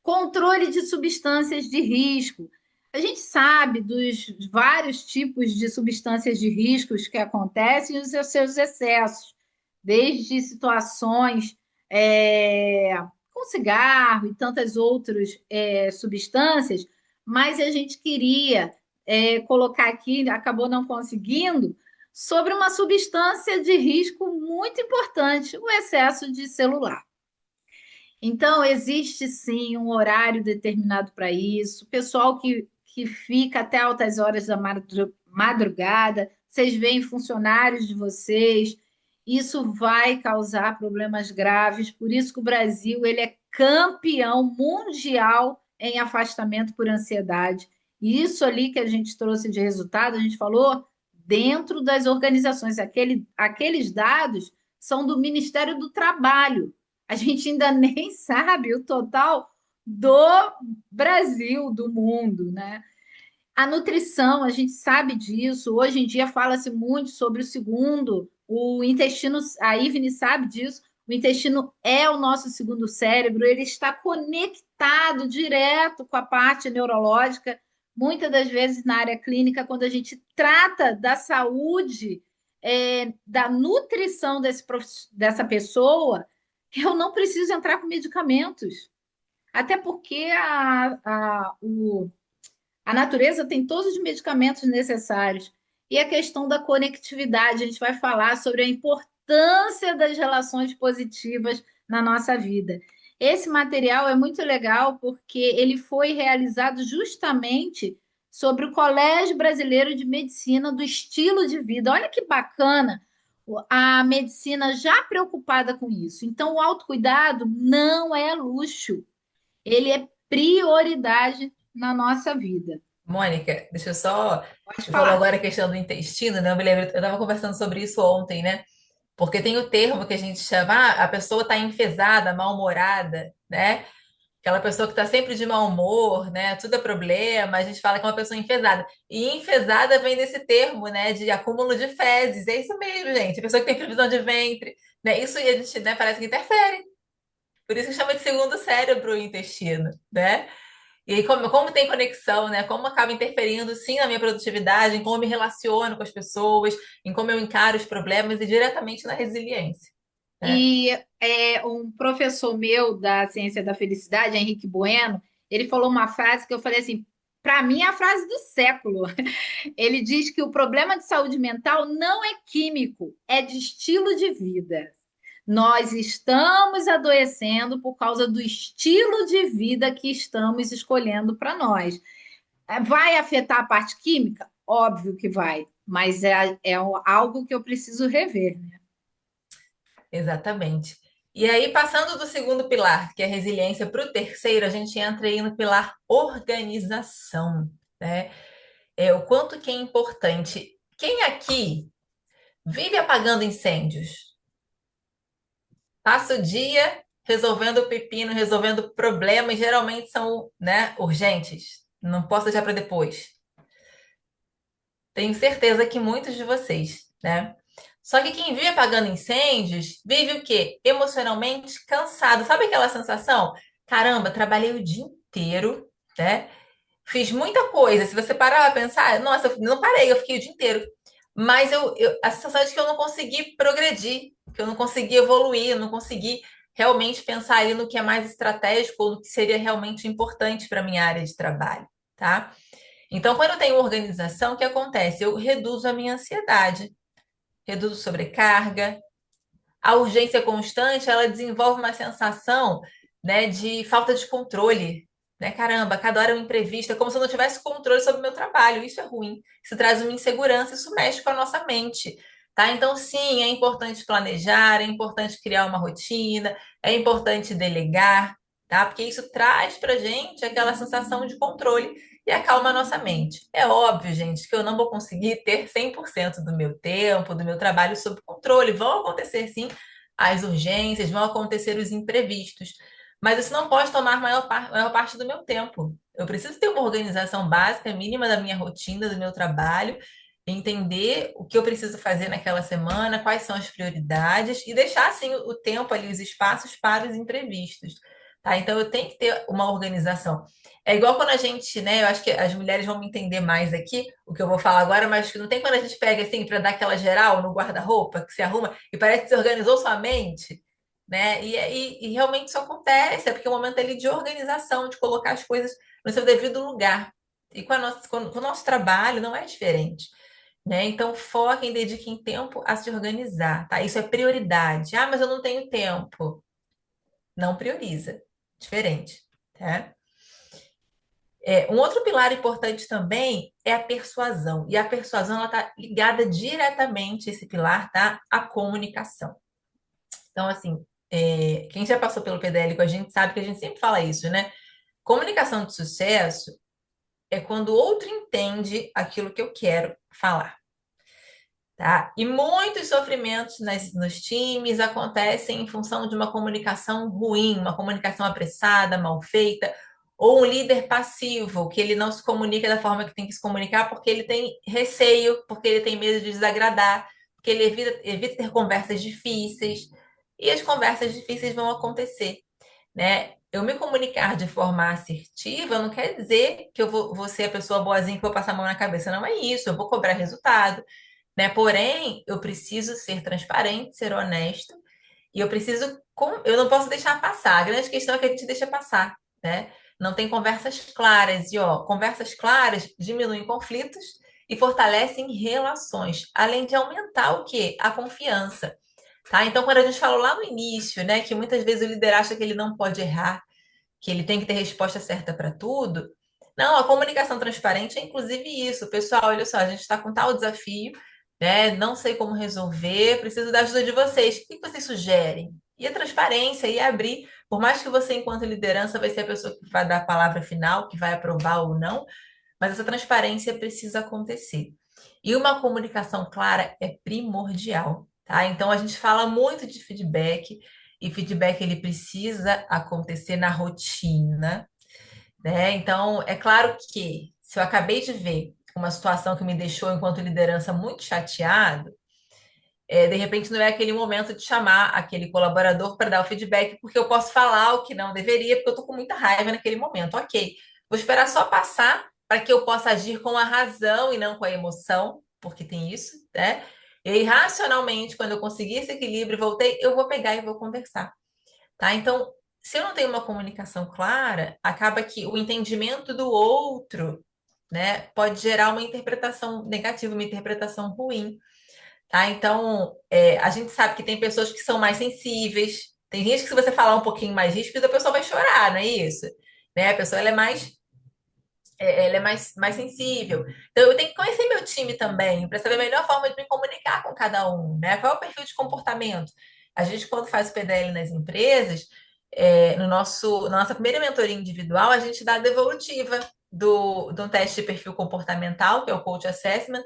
[SPEAKER 2] Controle de substâncias de risco. A gente sabe dos vários tipos de substâncias de riscos que acontecem e os seus excessos, desde situações com cigarro e tantas outras substâncias, mas a gente queria colocar aqui, acabou não conseguindo, sobre uma substância de risco muito importante, o excesso de celular. Então, existe sim um horário determinado para isso. Pessoal que fica até altas horas da madrugada, vocês veem funcionários de vocês isso vai causar problemas graves. Por isso que o Brasil ele é campeão mundial em afastamento por ansiedade. E isso ali que a gente trouxe de resultado, a gente falou dentro das organizações. Aqueles dados são do Ministério do Trabalho. A gente ainda nem sabe o total do Brasil, do mundo, né? A nutrição, a gente sabe disso. Hoje em dia fala-se muito sobre o segundo, o intestino. A Ivne sabe disso. O intestino é o nosso segundo cérebro, ele está conectado direto com a parte neurológica. Muitas das vezes na área clínica, quando a gente trata da saúde, da nutrição dessa pessoa, eu não preciso entrar com medicamentos. Até porque a natureza tem todos os medicamentos necessários. E a questão da conectividade, a gente vai falar sobre a importância das relações positivas na nossa vida. Esse material é muito legal porque ele foi realizado justamente sobre o Colégio Brasileiro de Medicina do Estilo de Vida. Olha que bacana a medicina já preocupada com isso. Então, o autocuidado não é luxo, ele é prioridade na nossa vida.
[SPEAKER 1] Mônica, deixa eu só.
[SPEAKER 2] Pode
[SPEAKER 1] Você falou
[SPEAKER 2] falar.
[SPEAKER 1] agora a questão do intestino, né? Eu me lembro, eu estava conversando sobre isso ontem, né? Porque tem o termo que a gente chama, a pessoa está enfesada, mal-humorada, né? Aquela pessoa que está sempre de mau humor, né? Tudo é problema, a gente fala que é uma pessoa enfesada. E enfesada vem desse termo, né? De acúmulo de fezes. É isso mesmo, gente. A pessoa que tem previsão de ventre, né? Isso a gente, né, parece que interfere. Por isso que chama de segundo cérebro o intestino, né? E aí, como tem conexão, né? Como acaba interferindo, sim, na minha produtividade, em como eu me relaciono com as pessoas, em como eu encaro os problemas e diretamente na resiliência, né?
[SPEAKER 2] E um professor meu da ciência da felicidade, Henrique Bueno, ele falou uma frase que eu falei assim, para mim é a frase do século. Ele diz que o problema de saúde mental não é químico, é de estilo de vida. Nós estamos adoecendo por causa do estilo de vida que estamos escolhendo para nós. Vai afetar a parte química? Óbvio que vai, mas é algo que eu preciso rever, né?
[SPEAKER 1] Exatamente. E aí, passando do segundo pilar, que é a resiliência, para o terceiro, a gente entra aí no pilar organização, né? É o quanto que é importante. Quem aqui vive apagando incêndios? Passa o dia resolvendo pepino, resolvendo problemas, geralmente são, né, urgentes. Não posso deixar para depois. Tenho certeza que muitos de vocês, né? Só que quem vive apagando incêndios vive o quê? Emocionalmente cansado. Sabe aquela sensação? Caramba, trabalhei o dia inteiro, né? Fiz muita coisa. Se você parar para pensar, nossa, eu não parei, eu fiquei o dia inteiro. Mas a sensação de que eu não consegui progredir, que eu não consegui evoluir, eu não consegui realmente pensar ali no que é mais estratégico ou no que seria realmente importante para minha área de trabalho, tá? Então, quando eu tenho organização, o que acontece? Eu reduzo a minha ansiedade, reduzo sobrecarga. A urgência constante, ela desenvolve uma sensação, né, de falta de controle, né? Caramba, cada hora é um imprevisto, é como se eu não tivesse controle sobre o meu trabalho. Isso é ruim. Isso traz uma insegurança, isso mexe com a nossa mente, tá? Então, sim, é importante planejar, é importante criar uma rotina, é importante delegar, tá? Porque isso traz pra gente aquela sensação de controle e acalma a nossa mente. É óbvio, gente, que eu não vou conseguir ter 100% do meu tempo, do meu trabalho sob controle. Vão acontecer, sim, as urgências, vão acontecer os imprevistos. Mas isso não pode tomar maior parte do meu tempo. Eu preciso ter uma organização básica, mínima da minha rotina, do meu trabalho, entender o que eu preciso fazer naquela semana, quais são as prioridades e deixar assim o tempo ali, os espaços para os imprevistos. Tá? Então eu tenho que ter uma organização. É igual quando a gente, né? Eu acho que as mulheres vão me entender mais aqui, o que eu vou falar agora, mas que não tem quando a gente pega assim para dar aquela geral no guarda-roupa, que se arruma e parece que se organizou sua mente, né? E realmente isso acontece, é porque é um momento ali de organização, de colocar as coisas no seu devido lugar. E com o nosso trabalho não é diferente, né? Então foquem, dediquem tempo a se organizar, tá? Isso é prioridade. Ah, mas eu não tenho tempo. Não prioriza. Diferente, tá? Um outro pilar importante também é a persuasão. E a persuasão ela está ligada diretamente, esse pilar, tá? À comunicação. Então, assim, quem já passou pelo PDL com a gente sabe que a gente sempre fala isso, né? Comunicação de sucesso é quando o outro entende aquilo que eu quero falar, tá? E muitos sofrimentos nos times acontecem em função de uma comunicação ruim, uma comunicação apressada, mal feita, ou um líder passivo, que ele não se comunica da forma que tem que se comunicar porque ele tem receio, porque ele tem medo de desagradar, porque ele evita ter conversas difíceis. E as conversas difíceis vão acontecer, né? Eu me comunicar de forma assertiva não quer dizer que eu vou ser a pessoa boazinha que vou passar a mão na cabeça. Não é isso, eu vou cobrar resultado, né? Porém, eu preciso ser transparente, ser honesto, e eu preciso, eu não posso deixar passar. A grande questão é que a gente deixa passar, né? Não tem conversas claras. E, ó, conversas claras diminuem conflitos e fortalecem relações, além de aumentar o quê? A confiança. Tá? Então, quando a gente falou lá no início, né, que muitas vezes o líder acha que ele não pode errar, que ele tem que ter resposta certa para tudo. Não, a comunicação transparente é inclusive isso. Pessoal, olha só, a gente está com tal desafio, né? Não sei como resolver, preciso da ajuda de vocês. O que vocês sugerem? E a transparência e abrir, por mais que você, enquanto liderança, vai ser a pessoa que vai dar a palavra final, que vai aprovar ou não, mas essa transparência precisa acontecer. E uma comunicação clara é primordial, tá? Então a gente fala muito de feedback, e feedback ele precisa acontecer na rotina, né? Então, é claro que se eu acabei de ver uma situação que me deixou, enquanto liderança, muito chateado, de repente não é aquele momento de chamar aquele colaborador para dar o feedback, porque eu posso falar o que não deveria, porque eu estou com muita raiva naquele momento. Ok, vou esperar só passar para que eu possa agir com a razão e não com a emoção, porque tem isso, né? E aí, racionalmente, quando eu conseguir esse equilíbrio, voltei, eu vou pegar e vou conversar, tá? Então, se eu não tenho uma comunicação clara, acaba que o entendimento do outro, né, pode gerar uma interpretação negativa, uma interpretação ruim. Tá? Então, a gente sabe que tem pessoas que são mais sensíveis. Tem gente que se você falar um pouquinho mais ríspido, a pessoa vai chorar, não é isso? Né? A pessoa ela é mais sensível. Então, eu tenho que conhecer meu time também, para saber a melhor forma de me comunicar com cada um, né? Qual é o perfil de comportamento? A gente, quando faz o PDL nas empresas, na nossa primeira mentoria individual, a gente dá a devolutiva de um teste de perfil comportamental, que é o Coach Assessment,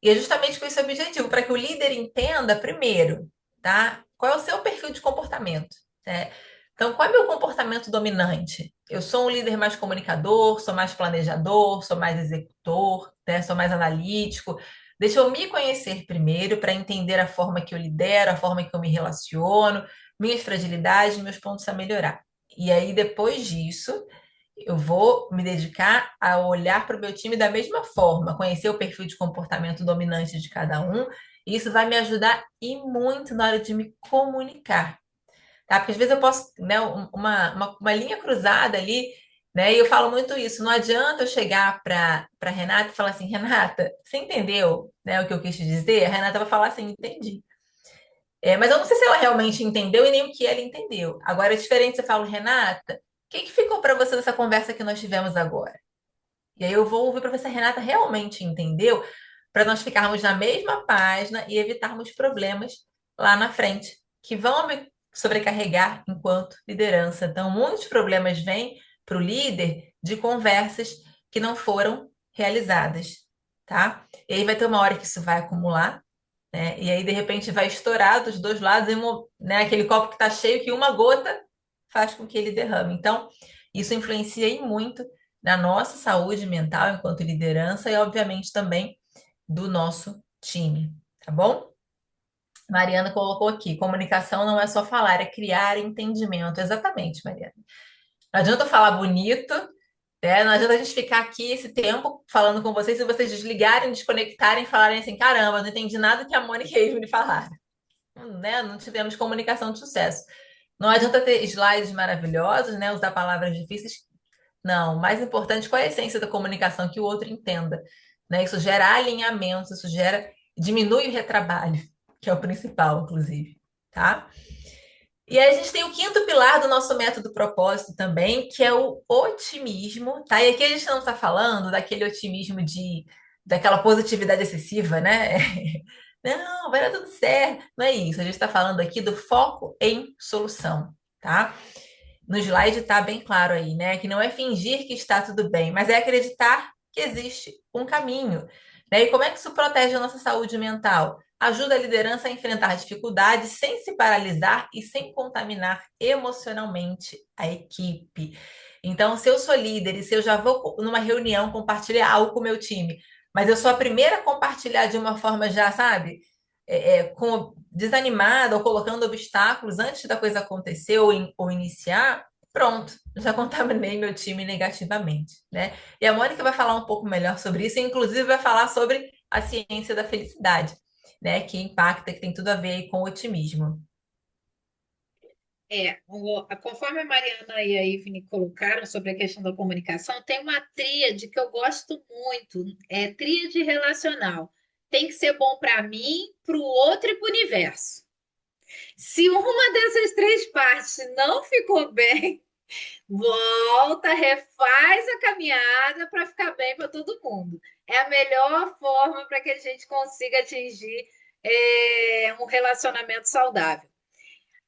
[SPEAKER 1] e é justamente com esse objetivo, para que o líder entenda primeiro, tá? Qual é o seu perfil de comportamento, né? Então, qual é o meu comportamento dominante? Eu sou um líder mais comunicador, sou mais planejador, sou mais executor, né? Sou mais analítico. Deixa eu me conhecer primeiro para entender a forma que eu lidero, a forma que eu me relaciono, minhas fragilidades, meus pontos a melhorar. E aí, depois disso, eu vou me dedicar a olhar para o meu time da mesma forma, conhecer o perfil de comportamento dominante de cada um. E isso vai me ajudar e muito na hora de me comunicar, tá? Porque às vezes eu posso, né, uma linha cruzada ali, né? E eu falo muito isso. Não adianta eu chegar para Renata e falar assim, Renata, você entendeu, né, o que eu quis te dizer? A Renata vai falar assim, entendi. Mas eu não sei se ela realmente entendeu e nem o que ela entendeu. Agora é diferente você fala, Renata, o que ficou para você dessa conversa que nós tivemos agora? E aí eu vou ouvir para ver se a Renata realmente entendeu, para nós ficarmos na mesma página e evitarmos problemas lá na frente, que vão me sobrecarregar enquanto liderança. Então, muitos problemas vêm para o líder de conversas que não foram realizadas, tá? E aí vai ter uma hora que isso vai acumular, né? E aí, de repente, vai estourar dos dois lados, né? Aquele copo que está cheio, que uma gota faz com que ele derrame. Então, isso influencia e muito na nossa saúde mental enquanto liderança e, obviamente, também do nosso time, tá bom? Mariana colocou aqui: comunicação não é só falar, é criar entendimento. Exatamente, Mariana. Não adianta eu falar bonito, né? Não adianta a gente ficar aqui esse tempo falando com vocês, se vocês desligarem, desconectarem, falarem assim: caramba, não entendi nada que a Mônica e a Ivone falaram. Né? Não tivemos comunicação de sucesso. Não adianta ter slides maravilhosos, né? Usar palavras difíceis. Não, o mais importante, qual é a essência da comunicação? Que o outro entenda, né? Isso gera alinhamento, diminui o retrabalho, que é o principal, inclusive, tá? E aí a gente tem o quinto pilar do nosso método propósito também, que é o otimismo, tá? E aqui a gente não está falando daquele otimismo daquela positividade excessiva, né? Não, vai dar tudo certo. Não é isso. A gente está falando aqui do foco em solução, tá? No slide está bem claro aí, né? Que não é fingir que está tudo bem, mas é acreditar que existe um caminho, né? E como é que isso protege a nossa saúde mental? Ajuda a liderança a enfrentar dificuldades sem se paralisar e sem contaminar emocionalmente a equipe. Então, se eu sou líder e se eu já vou numa reunião compartilhar algo com o meu time, mas eu sou a primeira a compartilhar de uma forma já, sabe, desanimada ou colocando obstáculos antes da coisa acontecer ou iniciar, pronto, já contaminei meu time negativamente, né? E a Mônica vai falar um pouco melhor sobre isso, e inclusive vai falar sobre a ciência da felicidade, né? Que impacta, que tem tudo a ver aí com o otimismo.
[SPEAKER 3] Conforme a Mariana e a Ivne colocaram sobre a questão da comunicação, tem uma tríade que eu gosto muito, é tríade relacional. Tem que ser bom para mim, para o outro e para o universo. Se uma dessas três partes não ficou bem, volta, refaz a caminhada para ficar bem para todo mundo. É a melhor forma para que a gente consiga atingir um relacionamento saudável.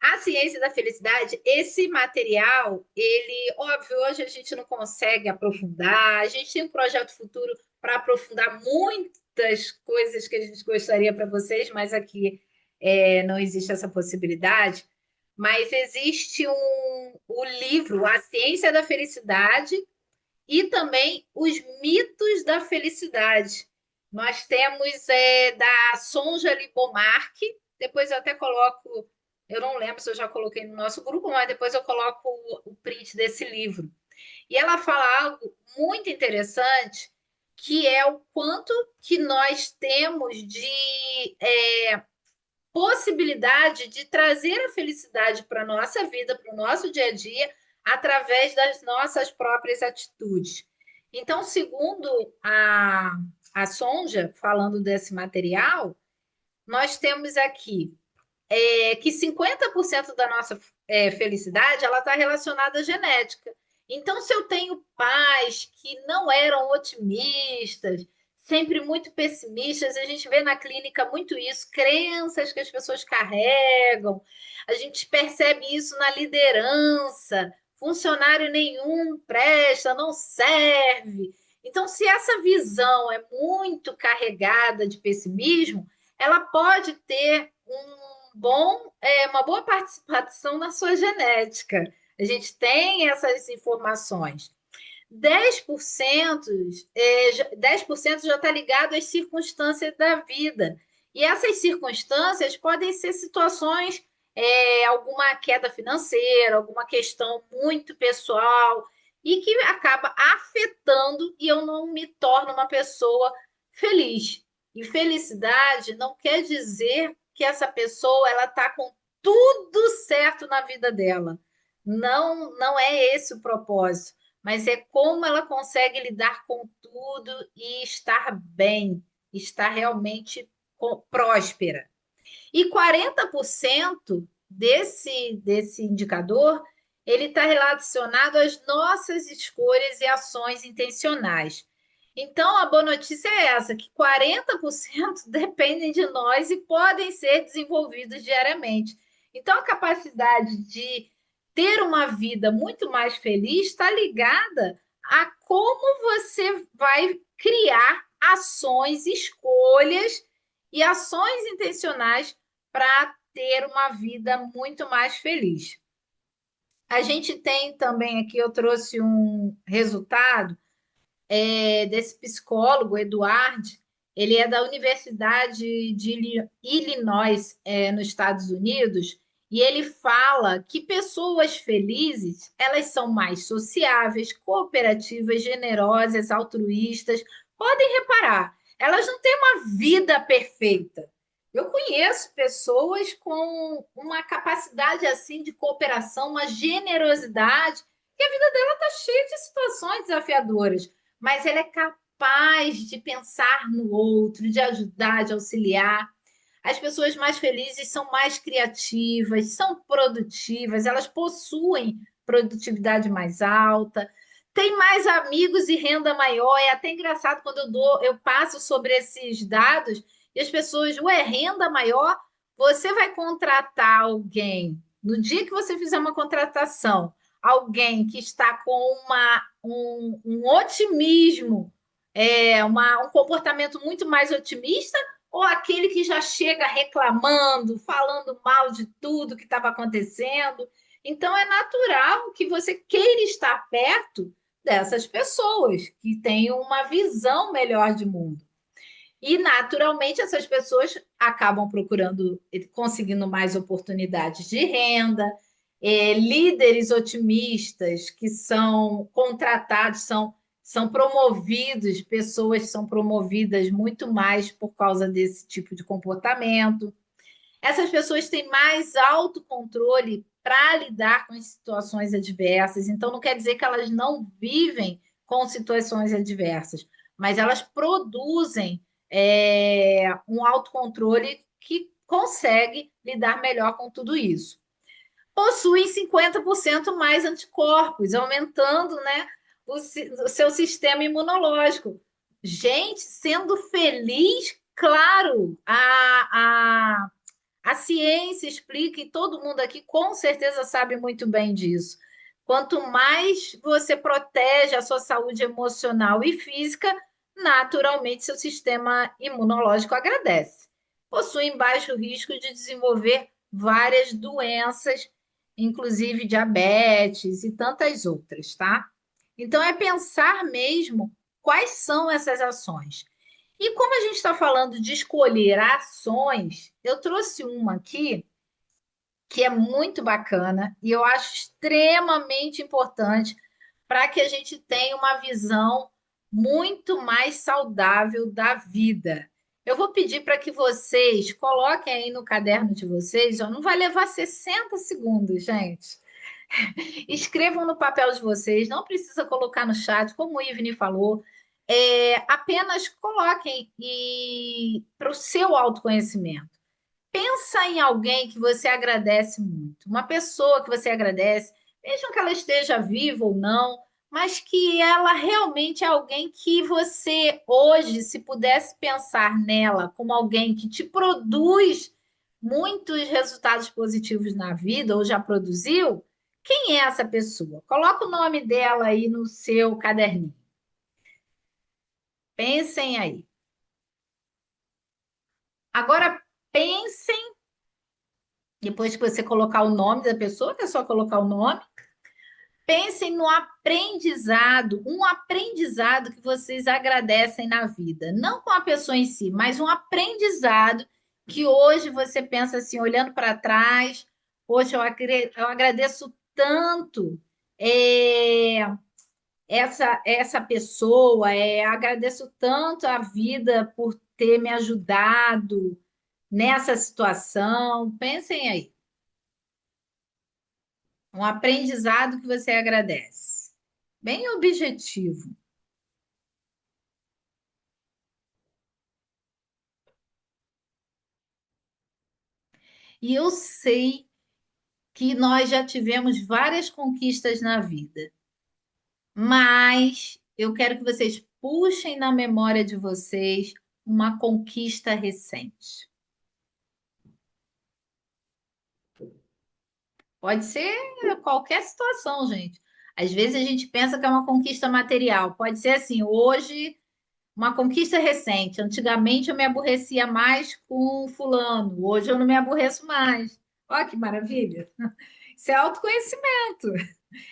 [SPEAKER 3] A ciência da felicidade, esse material, ele, óbvio, hoje a gente não consegue aprofundar, a gente tem um projeto futuro para aprofundar muitas coisas que a gente gostaria para vocês, mas aqui não existe essa possibilidade. Mas existe o livro A Ciência da Felicidade e também Os Mitos da Felicidade. Nós temos da Sonja Libomark, depois eu até coloco, eu não lembro se eu já coloquei no nosso grupo, mas depois eu coloco o print desse livro. E ela fala algo muito interessante, que é o quanto que nós temos de possibilidade de trazer a felicidade para a nossa vida, para o nosso dia a dia, através das nossas próprias atitudes. Então, segundo a Sonja, falando desse material, nós temos aqui que 50% da nossa felicidade ela está relacionada à genética. Então, se eu tenho pais que não eram otimistas, sempre muito pessimistas, a gente vê na clínica muito isso, crenças que as pessoas carregam, a gente percebe isso na liderança, funcionário nenhum presta, não serve. Então, se essa visão é muito carregada de pessimismo, ela pode ter uma boa participação na sua genética. A gente tem essas informações. 10%, 10% já está ligado às circunstâncias da vida. E essas circunstâncias podem ser situações, alguma queda financeira, alguma questão muito pessoal, e que acaba afetando e eu não me torno uma pessoa feliz. E felicidade não quer dizer que essa pessoa ela está com tudo certo na vida dela. Não, não é esse o propósito, mas é como ela consegue lidar com tudo e estar bem, estar realmente próspera. E 40% desse indicador ele está relacionado às nossas escolhas e ações intencionais. Então, a boa notícia é essa, que 40% dependem de nós e podem ser desenvolvidos diariamente. Então, a capacidade de ter uma vida muito mais feliz está ligada a como você vai criar ações, escolhas e ações intencionais para ter uma vida muito mais feliz. A gente tem também aqui, eu trouxe um resultado desse psicólogo, Eduard, ele é da Universidade de Illinois, nos Estados Unidos, e ele fala que pessoas felizes, elas são mais sociáveis, cooperativas, generosas, altruístas. Podem reparar, elas não têm uma vida perfeita. Eu conheço pessoas com uma capacidade assim de cooperação, uma generosidade, que a vida dela está cheia de situações desafiadoras, mas ela é capaz de pensar no outro, de ajudar, de auxiliar. As pessoas mais felizes são mais criativas, são produtivas, elas possuem produtividade mais alta, têm mais amigos e renda maior. É até engraçado quando eu passo sobre esses dados e as pessoas, ué, renda maior, você vai contratar alguém, no dia que você fizer uma contratação, alguém que está com um otimismo, um comportamento muito mais otimista, ou aquele que já chega reclamando, falando mal de tudo que estava acontecendo. Então, é natural que você queira estar perto dessas pessoas que têm uma visão melhor de mundo. E, naturalmente, essas pessoas acabam procurando, conseguindo mais oportunidades de renda, líderes otimistas que são contratados, são promovidos, pessoas são promovidas muito mais por causa desse tipo de comportamento. Essas pessoas têm mais autocontrole para lidar com as situações adversas. Então, não quer dizer que elas não vivem com situações adversas, mas elas produzem um autocontrole que consegue lidar melhor com tudo isso. Possuem 50% mais anticorpos, aumentando, né, o seu sistema imunológico. Gente, sendo feliz, claro, a ciência explica, e todo mundo aqui com certeza sabe muito bem disso. Quanto mais você protege a sua saúde emocional e física, naturalmente seu sistema imunológico agradece. Possuem baixo risco de desenvolver várias doenças, inclusive diabetes e tantas outras, tá? Então é pensar mesmo quais são essas ações. E como a gente está falando de escolher ações, eu trouxe uma aqui que é muito bacana e eu acho extremamente importante para que a gente tenha uma visão muito mais saudável da vida. Eu vou pedir para que vocês coloquem aí no caderno de vocês, ó, não vai levar 60 segundos, gente. Escrevam no papel de vocês, não precisa colocar no chat, como o Ivni falou. Apenas coloquem para o seu autoconhecimento. Pensa em alguém que você agradece muito, uma pessoa que você agradece, mesmo que ela esteja viva ou não, mas que ela realmente é alguém que você hoje, se pudesse pensar nela como alguém que te produz muitos resultados positivos na vida ou já produziu, quem é essa pessoa? Coloca o nome dela aí no seu caderninho. Pensem aí. Agora pensem, depois que você colocar o nome da pessoa, que é só colocar o nome, pensem no aprendizado, um aprendizado que vocês agradecem na vida. Não com a pessoa em si, mas um aprendizado que hoje você pensa assim, olhando para trás, poxa, eu agradeço tanto essa pessoa, agradeço tanto a vida por ter me ajudado nessa situação. Pensem aí, um aprendizado que você agradece. Bem objetivo. E eu sei que nós já tivemos várias conquistas na vida, mas eu quero que vocês puxem na memória de vocês uma conquista recente. Pode ser qualquer situação, gente. Às vezes a gente pensa que é uma conquista material. Pode ser assim, hoje, uma conquista recente. Antigamente eu me aborrecia mais com fulano, hoje eu não me aborreço mais. Olha que maravilha! Isso é autoconhecimento.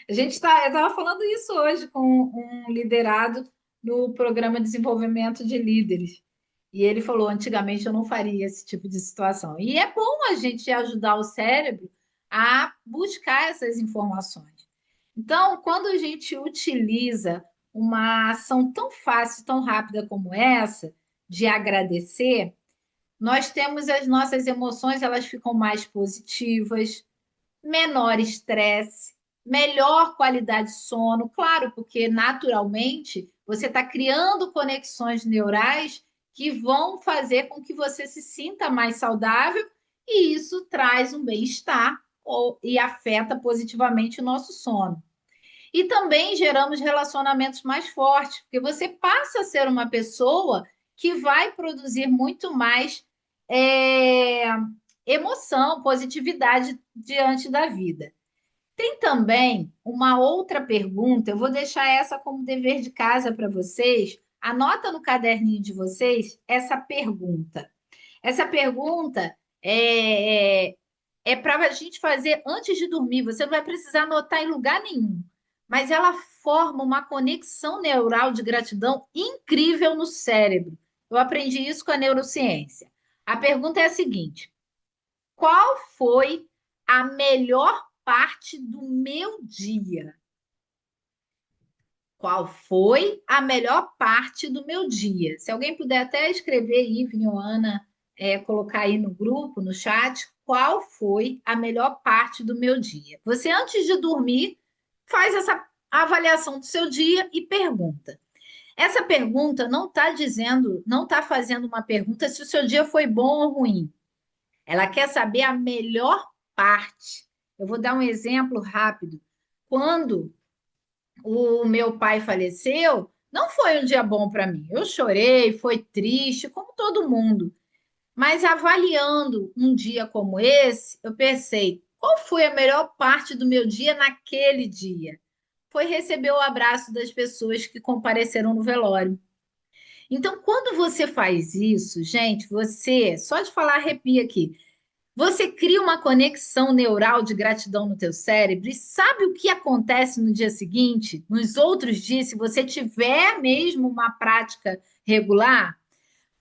[SPEAKER 3] Eu estava falando isso hoje com um liderado no programa de desenvolvimento de líderes. E ele falou: antigamente eu não faria esse tipo de situação. E é bom a gente ajudar o cérebro a buscar essas informações. Então, quando a gente utiliza uma ação tão fácil, tão rápida como essa, de agradecer, nós temos as nossas emoções, elas ficam mais positivas, menor estresse, melhor qualidade de sono, claro, porque naturalmente você está criando conexões neurais
[SPEAKER 2] que vão fazer com que você se sinta mais saudável e isso traz um bem-estar e afeta positivamente o nosso sono. E também geramos relacionamentos mais fortes, porque você passa a ser uma pessoa que vai produzir muito mais é, emoção, positividade diante da vida. Tem também uma outra pergunta, eu vou deixar essa como dever de casa para vocês. Anota no caderninho de vocês essa pergunta. Essa pergunta é para a gente fazer antes de dormir. Você não vai precisar anotar em lugar nenhum, mas ela forma uma conexão neural de gratidão incrível no cérebro. Eu aprendi isso com a neurociência. A pergunta é a seguinte: qual foi a melhor parte do meu dia? Qual foi a melhor parte do meu dia? Se alguém puder até escrever, Ivne ou Ana, colocar aí no grupo, no chat, qual foi a melhor parte do meu dia? Você, antes de dormir, faz essa avaliação do seu dia e pergunta. Essa pergunta não está dizendo, não está fazendo uma pergunta se o seu dia foi bom ou ruim. Ela quer saber a melhor parte. Eu vou dar um exemplo rápido. Quando o meu pai faleceu, não foi um dia bom para mim. Eu chorei, foi triste, como todo mundo. Mas avaliando um dia como esse, eu pensei, qual foi a melhor parte do meu dia naquele dia? Foi receber o abraço das pessoas que compareceram no velório. Então, quando você faz isso, gente, você, só de falar arrepia aqui. Você cria uma conexão neural de gratidão no teu cérebro e sabe o que acontece no dia seguinte, nos outros dias, se você tiver mesmo uma prática regular,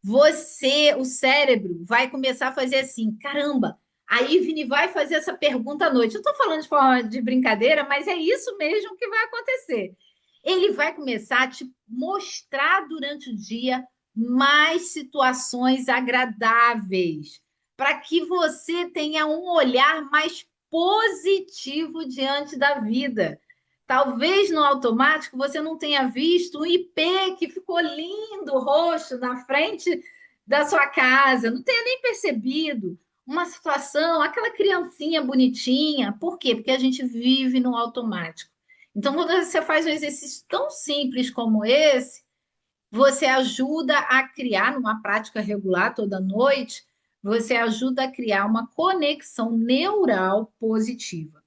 [SPEAKER 2] o cérebro vai começar a fazer assim, caramba, a Ivne vai fazer essa pergunta à noite. Eu estou falando de forma de brincadeira, mas é isso mesmo que vai acontecer. Ele vai começar a te mostrar durante o dia mais situações agradáveis, para que você tenha um olhar mais positivo diante da vida. Talvez no automático você não tenha visto um ipê que ficou lindo, roxo, na frente da sua casa, não tenha nem percebido uma situação, aquela criancinha bonitinha. Por quê? Porque a gente vive no automático. Então, quando você faz um exercício tão simples como esse, você ajuda a criar, numa prática regular toda noite, você ajuda a criar uma conexão neural positiva.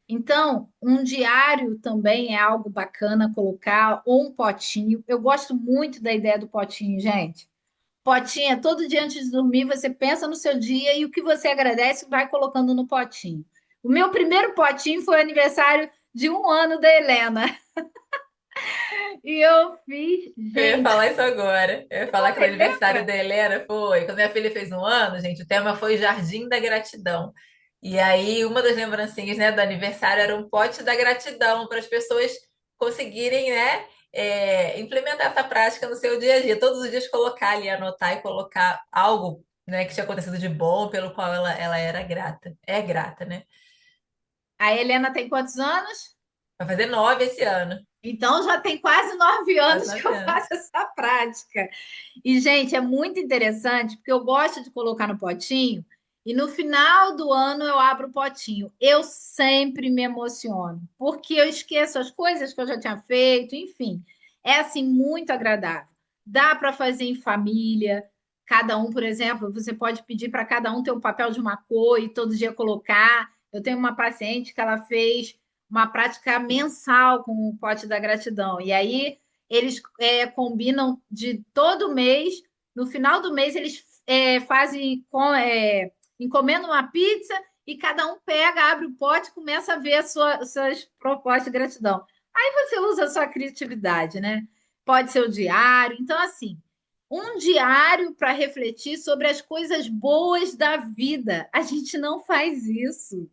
[SPEAKER 2] Então, um diário também é algo bacana colocar, ou um potinho. Eu gosto muito da ideia do potinho, gente. Potinho é todo dia antes de dormir, você pensa no seu dia e o que você agradece vai colocando no potinho. O meu primeiro potinho foi o aniversário de 1 ano da Helena. E eu fiz,
[SPEAKER 1] Eu ia
[SPEAKER 2] gente,
[SPEAKER 1] falar isso agora. Eu ia falar que o aniversário
[SPEAKER 2] lembra?
[SPEAKER 1] da Helena foi. Quando minha filha fez 1 ano, gente, o tema foi Jardim da Gratidão. E aí, uma das lembrancinhas, né, do aniversário era um pote da gratidão para as pessoas conseguirem, né, implementar essa prática no seu dia a dia. Todos os dias colocar ali, anotar e colocar algo, né, que tinha acontecido de bom, pelo qual ela era grata. É grata, né?
[SPEAKER 2] A Helena tem quantos anos?
[SPEAKER 1] Vai fazer 9 esse ano.
[SPEAKER 2] Então já tem quase 9
[SPEAKER 1] Quase
[SPEAKER 2] anos que
[SPEAKER 1] 9
[SPEAKER 2] eu
[SPEAKER 1] anos.
[SPEAKER 2] faço essa prática. E, gente, é muito interessante, porque eu gosto de colocar no potinho, e no final do ano eu abro o potinho. Eu sempre me emociono, porque eu esqueço as coisas que eu já tinha feito, enfim. É assim muito agradável. Dá para fazer em família. Cada um, por exemplo, você pode pedir para cada um ter um papel de uma cor e todo dia colocar. Eu tenho uma paciente que ela fez uma prática mensal com o pote da gratidão. E aí eles combinam de todo mês, no final do mês, eles encomendam uma pizza e cada um pega, abre o pote e começa a ver as suas propostas de gratidão. Aí você usa a sua criatividade, né? Pode ser o diário. Então, assim, um diário para refletir sobre as coisas boas da vida. A gente não faz isso.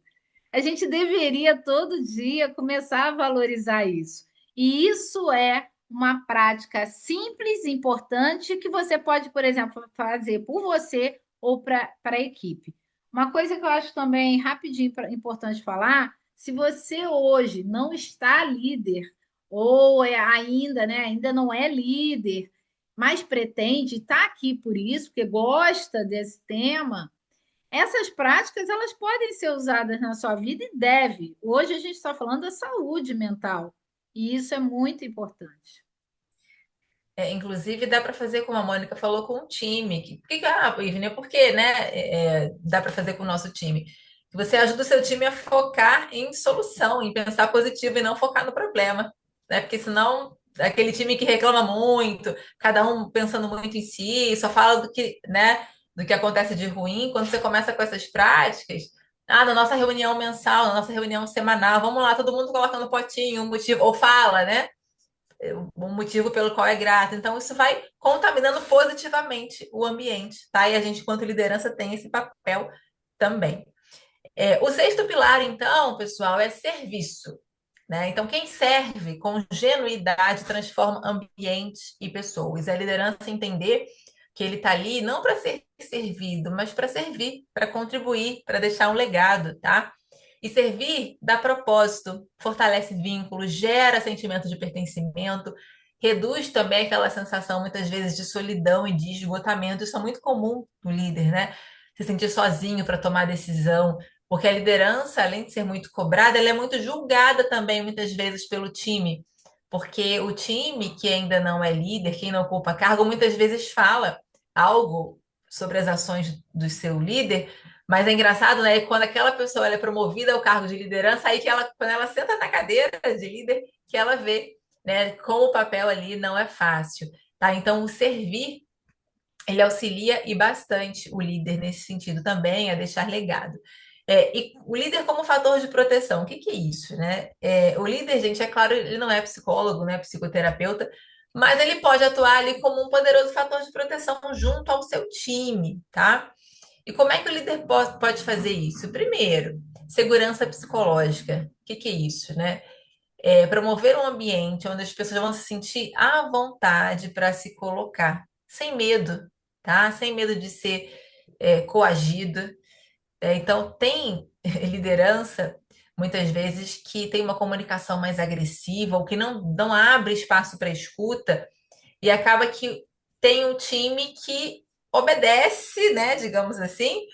[SPEAKER 2] A gente deveria todo dia começar a valorizar isso. E isso é uma prática simples, importante, que você pode, por exemplo, fazer por você ou para a equipe. Uma coisa que eu acho também rapidinho importante falar: se você hoje não está líder, ou ainda, né, ainda não é líder, mas pretende estar aqui por isso, porque gosta desse tema, essas práticas elas podem ser usadas na sua vida e deve. Hoje a gente está falando da saúde mental e isso é muito importante.
[SPEAKER 1] Inclusive, dá para fazer como a Mônica falou com o time. Ivne, por que, né? Dá para fazer com o nosso time. Você ajuda o seu time a focar em solução, em pensar positivo e não focar no problema, né? Porque senão aquele time que reclama muito, cada um pensando muito em si, só fala do que, né, do que acontece de ruim. Quando você começa com essas práticas, na nossa reunião mensal, na nossa reunião semanal, vamos lá, todo mundo coloca no potinho um motivo, ou fala, né? O motivo pelo qual é grato. Então, isso vai contaminando positivamente o ambiente, tá? E a gente, enquanto liderança, tem esse papel também. O sexto pilar, então, pessoal, é serviço, né? Então, quem serve com genuidade transforma ambientes e pessoas. É a liderança entender que ele está ali não para ser servido, mas para servir, para contribuir, para deixar um legado, tá? E servir dá propósito, fortalece vínculos, gera sentimento de pertencimento, reduz também aquela sensação, muitas vezes, de solidão e de esgotamento. Isso é muito comum no líder, né? Se sentir sozinho para tomar decisão, porque a liderança, além de ser muito cobrada, ela é muito julgada também, muitas vezes, pelo time. Porque o time que ainda não é líder, quem não ocupa cargo, muitas vezes fala algo sobre as ações do seu líder, mas é engraçado, né? Quando aquela pessoa ela é promovida ao cargo de liderança, aí que ela, quando ela senta na cadeira de líder, que ela vê, né, como o papel ali não é fácil, tá? Então, o servir, ele auxilia e bastante o líder nesse sentido também, a deixar legado. E o líder como fator de proteção, o que que é isso, né? O líder, gente, é claro, ele não é psicólogo, né, psicoterapeuta, mas ele pode atuar ali como um poderoso fator de proteção junto ao seu time, tá? E como é que o líder pode fazer isso? Primeiro, segurança psicológica. O que que é isso, né? Promover um ambiente onde as pessoas vão se sentir à vontade para se colocar, sem medo, tá? Sem medo de ser coagido. Então, tem liderança, muitas vezes, que tem uma comunicação mais agressiva ou que não abre espaço para escuta e acaba que tem um time que obedece, né, digamos assim,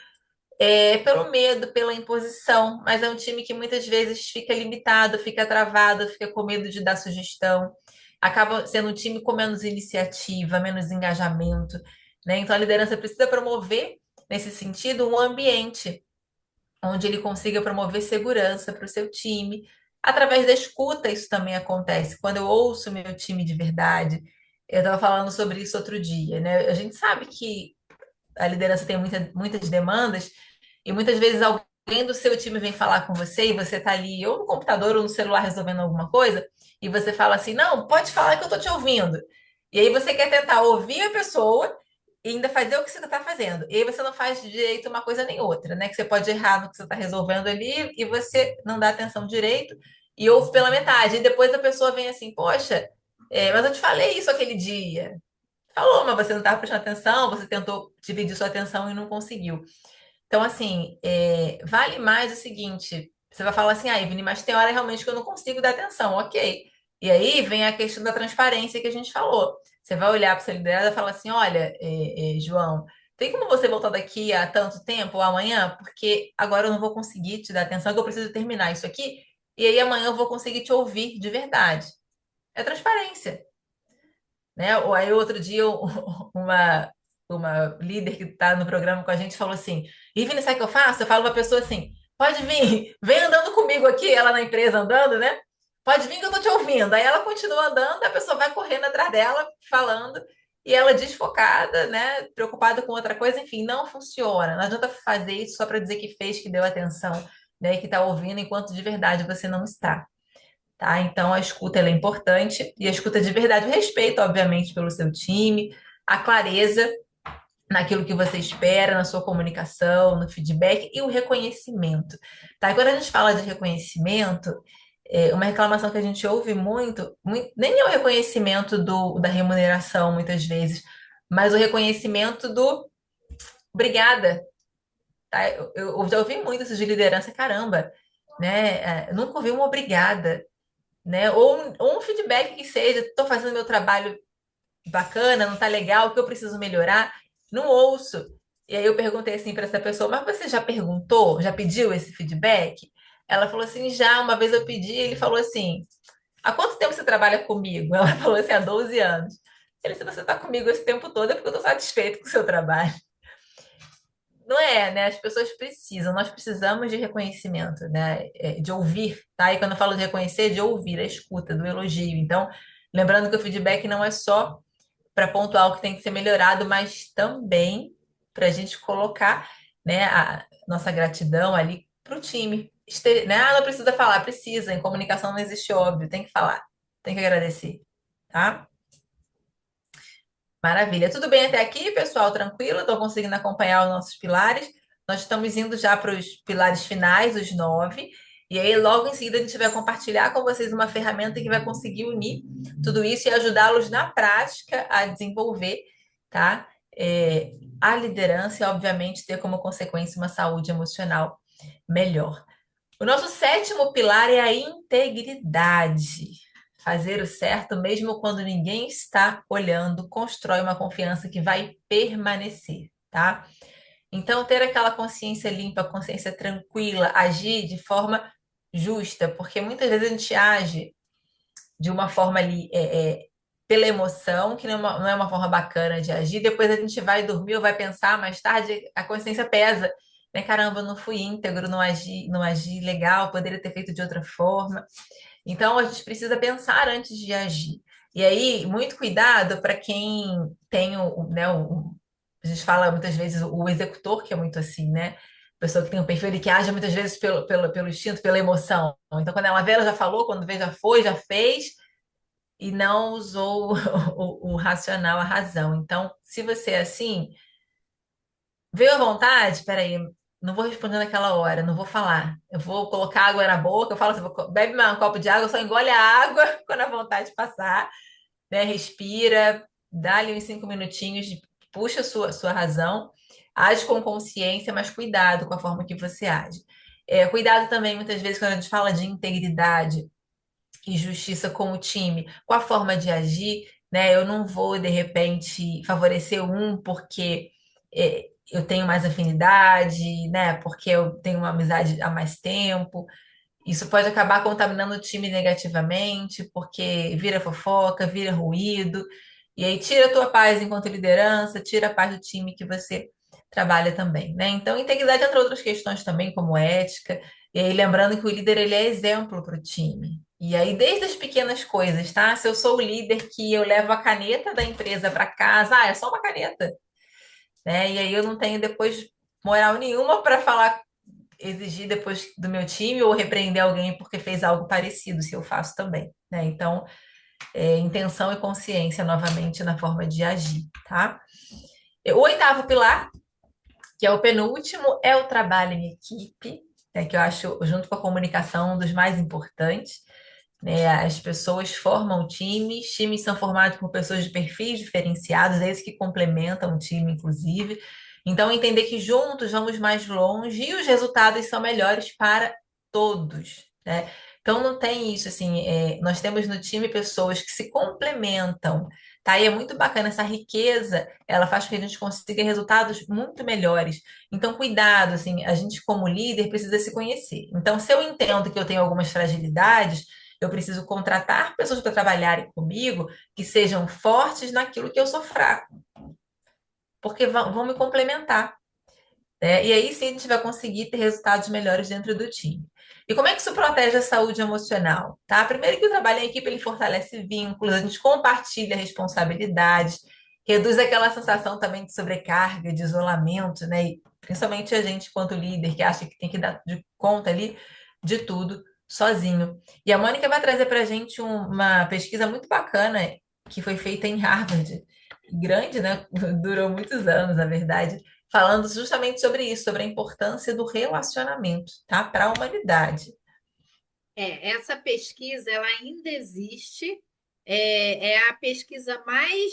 [SPEAKER 1] pelo medo, pela imposição, mas é um time que muitas vezes fica limitado, fica travado, fica com medo de dar sugestão, acaba sendo um time com menos iniciativa, menos engajamento, né? Então a liderança precisa promover, nesse sentido, um ambiente onde ele consiga promover segurança para o seu time. Através da escuta, isso também acontece. Quando eu ouço meu time de verdade, eu estava falando sobre isso outro dia, né? A gente sabe que a liderança tem muitas demandas, e muitas vezes alguém do seu time vem falar com você e você está ali ou no computador ou no celular resolvendo alguma coisa, e você fala assim: não, pode falar que eu estou te ouvindo. E aí você quer tentar ouvir a pessoa e ainda fazer o que você está fazendo. E aí você não faz direito uma coisa nem outra, né? Que você pode errar no que você está resolvendo ali e você não dá atenção direito e ouve pela metade. E depois a pessoa vem assim: poxa, mas eu te falei isso aquele dia. Falou, mas você não estava prestando atenção, você tentou dividir sua atenção e não conseguiu. Então, assim, vale mais o seguinte: você vai falar assim, Ivne, mas tem hora realmente que eu não consigo dar atenção, ok. E aí vem a questão da transparência que a gente falou. Você vai olhar para o seu liderado e falar assim: olha, João, tem como você voltar daqui a tanto tempo, ou amanhã? Porque agora eu não vou conseguir te dar atenção, que eu preciso terminar isso aqui, e aí amanhã eu vou conseguir te ouvir de verdade. É transparência, né? Ou aí outro dia uma líder que está no programa com a gente falou assim: Ivine, sabe o que eu faço? Eu falo para a pessoa assim: pode vir, vem andando comigo aqui, ela na empresa andando, né? Pode vir que eu tô te ouvindo. Aí ela continua andando, a pessoa vai correndo atrás dela, falando, e ela desfocada, né? Preocupada com outra coisa, enfim, não funciona. Não adianta fazer isso só para dizer que fez, que deu atenção, né? Que está ouvindo, enquanto de verdade você não está. Tá? Então, a escuta ela é importante, e a escuta de verdade, o respeito, obviamente, pelo seu time, a clareza naquilo que você espera, na sua comunicação, no feedback e o reconhecimento. Tá? E quando a gente fala de reconhecimento, uma reclamação que a gente ouve muito, nem é o reconhecimento da remuneração, muitas vezes, mas o reconhecimento do obrigada. Tá? Eu já ouvi muito isso de liderança, caramba, né? Eu nunca ouvi uma obrigada, né? Ou um feedback que seja, estou fazendo meu trabalho bacana, não tá legal, o que eu preciso melhorar? Não ouço. E aí eu perguntei assim para essa pessoa, mas você já perguntou? Já pediu esse feedback? Ela falou assim, já, uma vez eu pedi, ele falou assim, há quanto tempo você trabalha comigo? Ela falou assim, há 12 anos. Ele disse, você está comigo esse tempo todo é porque eu estou satisfeito com o seu trabalho. Não é, né? As pessoas precisam, nós precisamos de reconhecimento, né? De ouvir, tá? E quando eu falo de reconhecer, de ouvir, a escuta, do elogio. Então, lembrando que o feedback não é só para pontuar o que tem que ser melhorado, mas também para a gente colocar, né, a nossa gratidão ali para o time. Né? Ah, não precisa falar, precisa. Em comunicação não existe óbvio, tem que falar, tem que agradecer, tá? Maravilha. Tudo bem até aqui, pessoal? Tranquilo? Estou conseguindo acompanhar os nossos pilares. Nós estamos indo já para os pilares finais, os 9. E aí, logo em seguida, a gente vai compartilhar com vocês uma ferramenta que vai conseguir unir tudo isso e ajudá-los na prática a desenvolver, tá? A liderança e, obviamente, ter como consequência uma saúde emocional melhor. O nosso sétimo pilar é a integridade. Fazer o certo mesmo quando ninguém está olhando, constrói uma confiança que vai permanecer, tá? Então, ter aquela consciência limpa, consciência tranquila, agir de forma justa, porque muitas vezes a gente age de uma forma ali, pela emoção, que não é uma forma bacana de agir. Depois a gente vai dormir ou vai pensar mais tarde, a consciência pesa. Né? Caramba, eu não fui íntegro, não agi legal, poderia ter feito de outra forma. Então, a gente precisa pensar antes de agir. E aí, muito cuidado para quem tem né, a gente fala muitas vezes o executor, que é muito assim, né? Pessoa que tem um perfil que age muitas vezes pelo instinto, pela emoção. Então, quando ela vê, ela já falou, quando vê, já foi, já fez, e não usou o racional, a razão. Então, se você é assim, veio à vontade, peraí, não vou responder naquela hora, não vou falar. Eu vou colocar água na boca, eu falo assim, bebe um copo de água, só engole a água quando a vontade passar, né? Respira, dá-lhe uns 5 minutinhos, puxa a sua razão, age com consciência, mas cuidado com a forma que você age. Cuidado também, muitas vezes, quando a gente fala de integridade e justiça com o time, com a forma de agir, né? Eu não vou, de repente, favorecer um porque eu tenho mais afinidade, né? Porque eu tenho uma amizade há mais tempo. Isso pode acabar contaminando o time negativamente, porque vira fofoca, vira ruído, e aí tira a tua paz enquanto liderança, tira a paz do time que você trabalha também, né? Então, integridade entre outras questões também, como ética, e aí lembrando que o líder ele é exemplo para o time. E aí, desde as pequenas coisas, tá? Se eu sou o líder que eu levo a caneta da empresa para casa, é só uma caneta, né? E aí eu não tenho depois moral nenhuma para falar exigir depois do meu time ou repreender alguém porque fez algo parecido, se eu faço também, né? Então, intenção e consciência novamente na forma de agir, tá? O oitavo pilar, que é o penúltimo, é o trabalho em equipe, né, que eu acho, junto com a comunicação, um dos mais importantes. Né? As pessoas formam times são formados por pessoas de perfis diferenciados, é isso que complementam o time, inclusive. Então, entender que juntos vamos mais longe e os resultados são melhores para todos, né? Então, não tem isso, assim, nós temos no time pessoas que se complementam, tá? E é muito bacana essa riqueza, ela faz com que a gente consiga resultados muito melhores. Então, cuidado, assim, a gente como líder precisa se conhecer. Então, se eu entendo que eu tenho algumas fragilidades, eu preciso contratar pessoas para trabalharem comigo que sejam fortes naquilo que eu sou fraco, porque vão me complementar, né? E aí sim a gente vai conseguir ter resultados melhores dentro do time. E como é que isso protege a saúde emocional? Tá? Primeiro que o trabalho em equipe ele fortalece vínculos, a gente compartilha responsabilidades, reduz aquela sensação também de sobrecarga, de isolamento, né? E principalmente a gente, enquanto líder, que acha que tem que dar de conta ali de tudo sozinho. E a Mônica vai trazer para a gente uma pesquisa muito bacana que foi feita em Harvard, grande, né? Durou muitos anos, na verdade, falando justamente sobre isso, sobre a importância do relacionamento, tá? Para a humanidade.
[SPEAKER 3] Essa pesquisa ela ainda existe, é a pesquisa mais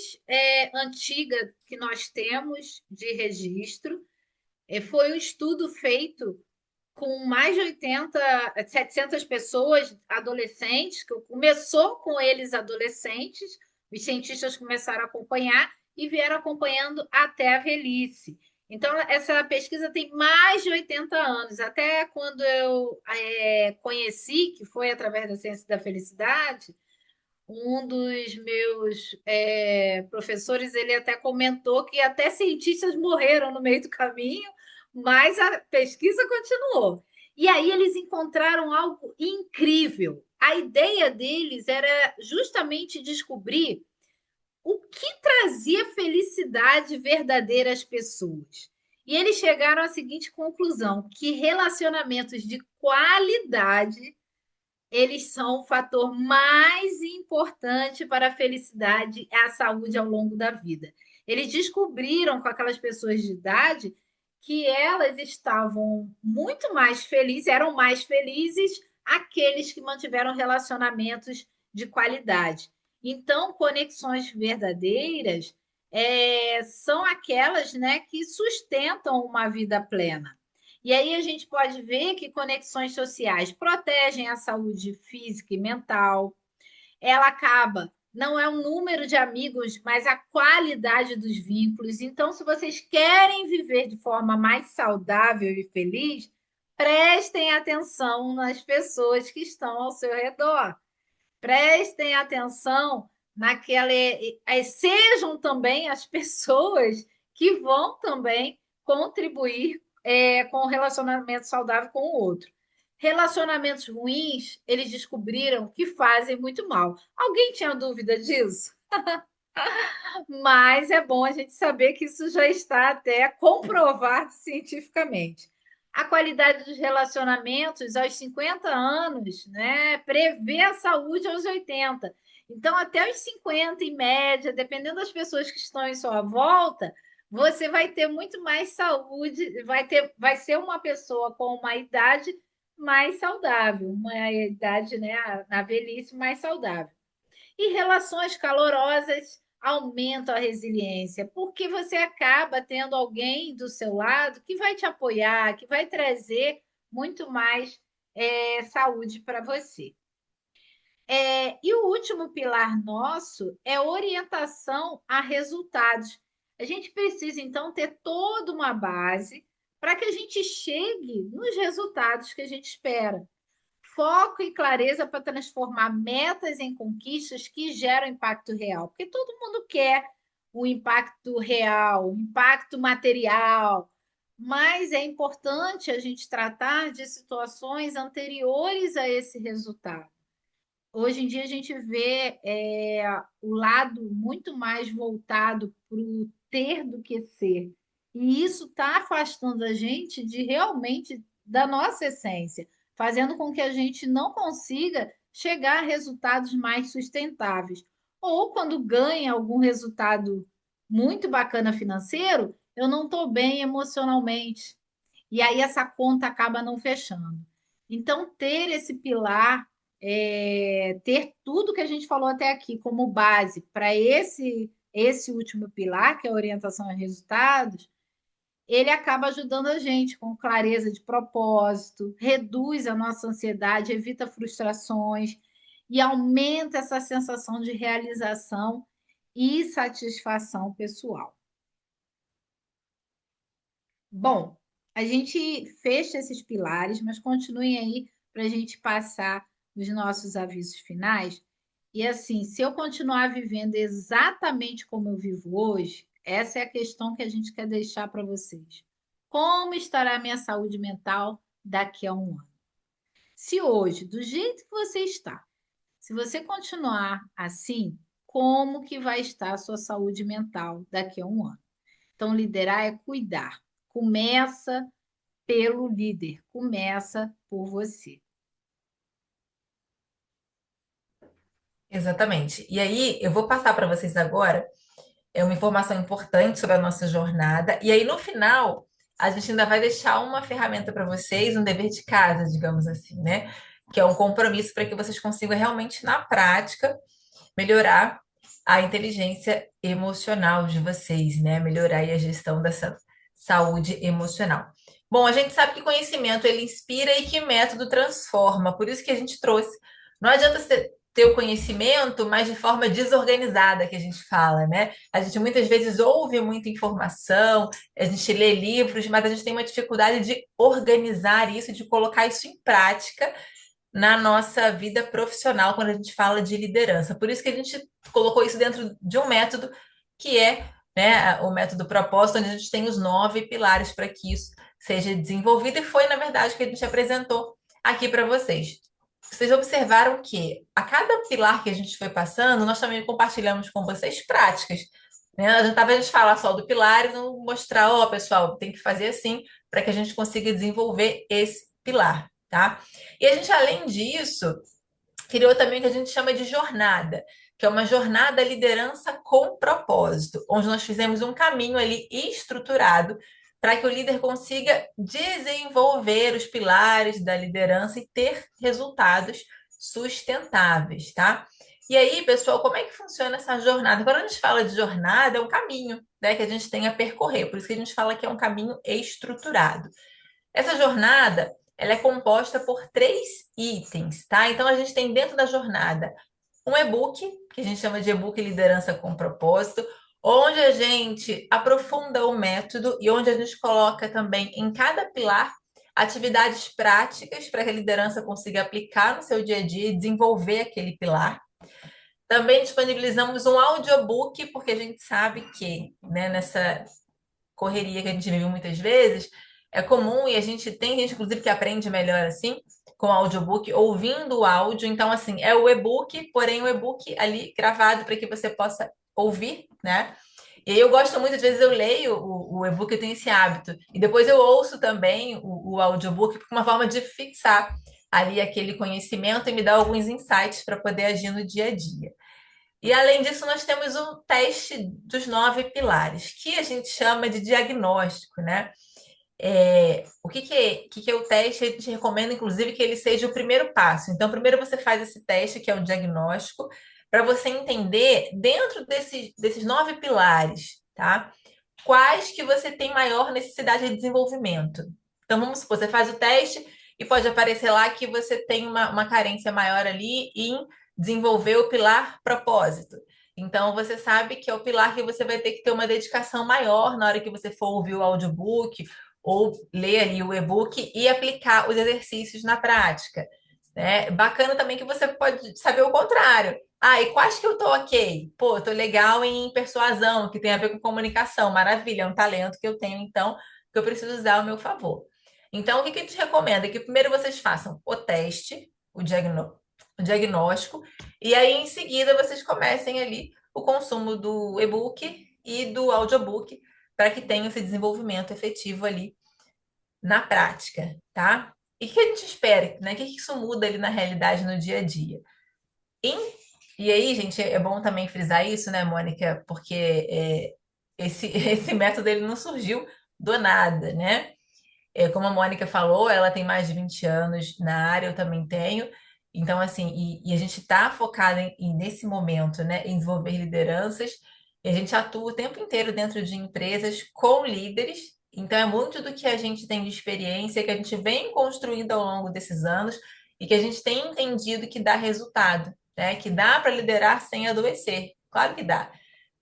[SPEAKER 3] antiga que nós temos de registro. Foi um estudo feito com mais de 700 pessoas, adolescentes, que começou com eles adolescentes, os cientistas começaram a acompanhar e vieram acompanhando até a velhice. Então, essa pesquisa tem mais de 80 anos. Até quando eu conheci, que foi através da ciência da felicidade, um dos meus professores, ele até comentou que até cientistas morreram no meio do caminho, mas a pesquisa continuou. E aí eles encontraram algo incrível. A ideia deles era justamente descobrir o que trazia felicidade verdadeira às pessoas. E eles chegaram à seguinte conclusão, que relacionamentos de qualidade eles são o fator mais importante para a felicidade e a saúde ao longo da vida. Eles descobriram com aquelas pessoas de idade que elas estavam muito mais felizes, eram mais felizes aqueles que mantiveram relacionamentos de qualidade. Então, conexões verdadeiras são aquelas, né, que sustentam uma vida plena. E aí a gente pode ver que conexões sociais protegem a saúde física e mental. Ela acaba, não é um número de amigos, mas a qualidade dos vínculos. Então, se vocês querem viver de forma mais saudável e feliz, prestem atenção nas pessoas que estão ao seu redor. Prestem atenção naquela. Sejam também as pessoas que vão também contribuir com o relacionamento saudável com o outro. Relacionamentos ruins, eles descobriram que fazem muito mal. Alguém tinha dúvida disso? Mas é bom a gente saber que isso já está até comprovado cientificamente. A qualidade dos relacionamentos aos 50 anos, né, prevê a saúde aos 80. Então, até os 50, em média, dependendo das pessoas que estão em sua volta, você vai ter muito mais saúde, vai ser uma pessoa com uma idade mais saudável, uma idade, né, na velhice mais saudável. E relações calorosas aumentam a resiliência, porque você acaba tendo alguém do seu lado que vai te apoiar, que vai trazer muito mais saúde para você. E o último pilar nosso é orientação a resultados. A gente precisa, então, ter toda uma base para que a gente chegue nos resultados que a gente espera. Foco e clareza para transformar metas em conquistas que geram impacto real, porque todo mundo quer o impacto real, o impacto material, mas é importante a gente tratar de situações anteriores a esse resultado. Hoje em dia a gente vê o lado muito mais voltado para o ter do que ser. E isso está afastando a gente de realmente da nossa essência, fazendo com que a gente não consiga chegar a resultados mais sustentáveis. Ou quando ganha algum resultado muito bacana financeiro, eu não estou bem emocionalmente. E aí essa conta acaba não fechando. Então, ter esse pilar ter tudo que a gente falou até aqui como base para esse último pilar, que é a orientação a resultados, ele acaba ajudando a gente com clareza de propósito, reduz a nossa ansiedade, evita frustrações e aumenta essa sensação de realização e satisfação pessoal. Bom, a gente fecha esses pilares, mas continuem aí para a gente passar os nossos avisos finais. E assim, se eu continuar vivendo exatamente como eu vivo hoje, essa é a questão que a gente quer deixar para vocês. Como estará a minha saúde mental daqui a um ano? Se hoje, do jeito que você está, se você continuar assim, como que vai estar a sua saúde mental daqui a um ano? Então, liderar é cuidar. Começa pelo líder, começa por você.
[SPEAKER 1] Exatamente. E aí, eu vou passar para vocês agora uma informação importante sobre a nossa jornada. E aí, no final, a gente ainda vai deixar uma ferramenta para vocês, um dever de casa, digamos assim, né? Que é um compromisso para que vocês consigam realmente, na prática, melhorar a inteligência emocional de vocês, né? Melhorar aí a gestão dessa saúde emocional. Bom, a gente sabe que conhecimento ele inspira e que método transforma, por isso que a gente trouxe. Não adianta ter o conhecimento, mas de forma desorganizada, que a gente fala, né? A gente muitas vezes ouve muita informação, a gente lê livros, mas a gente tem uma dificuldade de organizar isso, de colocar isso em prática na nossa vida profissional quando a gente fala de liderança. Por isso que a gente colocou isso dentro de um método que é, né, o método propósito, onde a gente tem os 9 pilares para que isso seja desenvolvido, e foi, na verdade, o que a gente apresentou aqui para vocês. Vocês observaram que a cada pilar que a gente foi passando, nós também compartilhamos com vocês práticas. Né? Não adiantava a gente falar só do pilar e não mostrar, ó, pessoal, tem que fazer assim para que a gente consiga desenvolver esse pilar, tá? E a gente, além disso, criou também o que a gente chama de jornada, que é uma jornada liderança com propósito, onde nós fizemos um caminho ali estruturado para que o líder consiga desenvolver os pilares da liderança e ter resultados sustentáveis, tá? E aí, pessoal, como é que funciona essa jornada? Quando a gente fala de jornada, é um caminho, né, que a gente tem a percorrer, por isso que a gente fala que é um caminho estruturado. Essa jornada, ela é composta por 3 itens, tá? Então, a gente tem dentro da jornada um e-book, que a gente chama de e-book Liderança com Propósito, onde a gente aprofunda o método e onde a gente coloca também em cada pilar atividades práticas para que a liderança consiga aplicar no seu dia a dia e desenvolver aquele pilar. Também disponibilizamos um audiobook, porque a gente sabe que, né, nessa correria que a gente vive muitas vezes, é comum e a gente tem gente, inclusive, que aprende melhor assim, com o audiobook, ouvindo o áudio. Então, assim, é o e-book, porém o e-book ali gravado para que você possa ouvir, né? E aí eu gosto muito, às vezes eu leio o e-book, eu tenho esse hábito. E depois eu ouço também o audiobook, porque é uma forma de fixar ali aquele conhecimento e me dar alguns insights para poder agir no dia a dia. E além disso, nós temos o teste dos 9 pilares, que a gente chama de diagnóstico, né? O que é o teste? A gente recomenda, inclusive, que ele seja o primeiro passo. Então, primeiro você faz esse teste, que é o diagnóstico, para você entender, dentro desses 9 pilares, tá? Quais que você tem maior necessidade de desenvolvimento. Então, vamos supor, você faz o teste e pode aparecer lá que você tem uma carência maior ali em desenvolver o pilar propósito. Então, você sabe que é o pilar que você vai ter que ter uma dedicação maior na hora que você for ouvir o audiobook ou ler ali o e-book e aplicar os exercícios na prática. Né? Bacana também que você pode saber o contrário. Ah, e quais que eu tô ok? Pô, eu tô legal em persuasão, que tem a ver com comunicação. Maravilha, é um talento que eu tenho, então, que eu preciso usar ao meu favor. Então, o que que a gente recomenda? Que primeiro vocês façam o teste, o diagnóstico, e aí em seguida vocês comecem ali o consumo do e-book e do audiobook para que tenha esse desenvolvimento efetivo ali na prática, tá? E o que a gente espera, né? O que isso muda ali na realidade no dia a dia? Em- E aí, gente, é bom também frisar isso, né, Mônica? Porque esse método ele não surgiu do nada, né? Como a Mônica falou, ela tem mais de 20 anos na área, eu também tenho. Então, assim, e a gente está focado nesse momento, né, em desenvolver lideranças, e a gente atua o tempo inteiro dentro de empresas com líderes. Então, é muito do que a gente tem de experiência, que a gente vem construindo ao longo desses anos e que a gente tem entendido que dá resultado, né? Que dá para liderar sem adoecer. Claro que dá,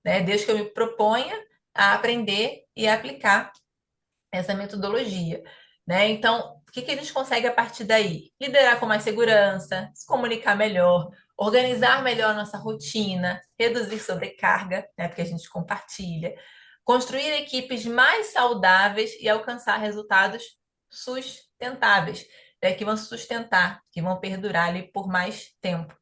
[SPEAKER 1] né? Desde que eu me proponha a aprender e a aplicar essa metodologia, né? Então, o que que a gente consegue a partir daí? Liderar com mais segurança, se comunicar melhor, organizar melhor a nossa rotina, reduzir sobrecarga, né? Porque a gente compartilha, construir equipes mais saudáveis e alcançar resultados sustentáveis, né? Que vão se sustentar, que vão perdurar ali por mais tempo,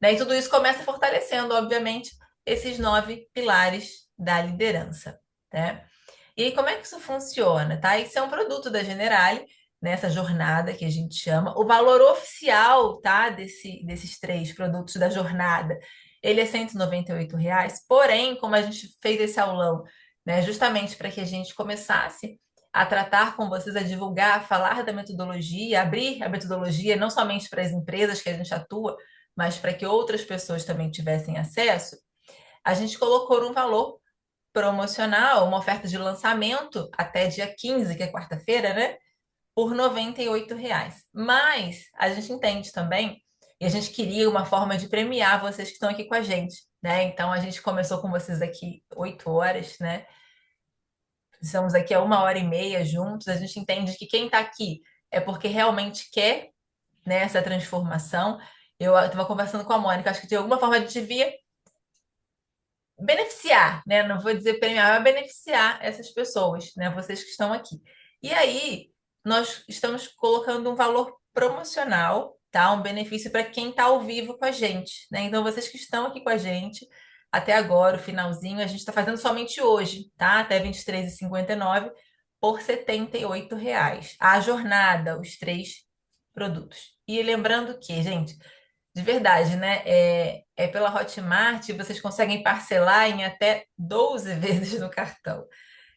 [SPEAKER 1] né? E tudo isso começa fortalecendo, obviamente, esses 9 pilares da liderança, né? E aí, como é que isso funciona, tá? Isso é um produto da Generali, nessa jornada que a gente chama. O valor oficial, tá, desses 3 produtos da jornada, ele é R$ 198. Porém, como a gente fez esse aulão, né, justamente para que a gente começasse a tratar com vocês, a divulgar, a falar da metodologia, abrir a metodologia não somente para as empresas que a gente atua, mas para que outras pessoas também tivessem acesso, a gente colocou um valor promocional, uma oferta de lançamento até dia 15, que é quarta-feira, né? Por R$ 98. Mas a gente entende também E a gente queria uma forma de premiar vocês que estão aqui com a gente, né? Então a gente começou com vocês aqui 8 horas, né? Estamos aqui há 1 hora e meia juntos. A gente entende que quem está aqui é porque realmente quer, né, essa transformação. Eu estava conversando com a Mônica, acho que de alguma forma a gente devia beneficiar, né? Não vou dizer premiar, mas beneficiar essas pessoas, né? Vocês que estão aqui. E aí, nós estamos colocando um valor promocional, tá? Um benefício para quem está ao vivo com a gente, né? Então, vocês que estão aqui com a gente até agora, o finalzinho, a gente está fazendo somente hoje, tá? Até 23h59 por R$ 78. A jornada, os 3 produtos. E lembrando que, gente, de verdade, né? É pela Hotmart, vocês conseguem parcelar em até 12 vezes no cartão.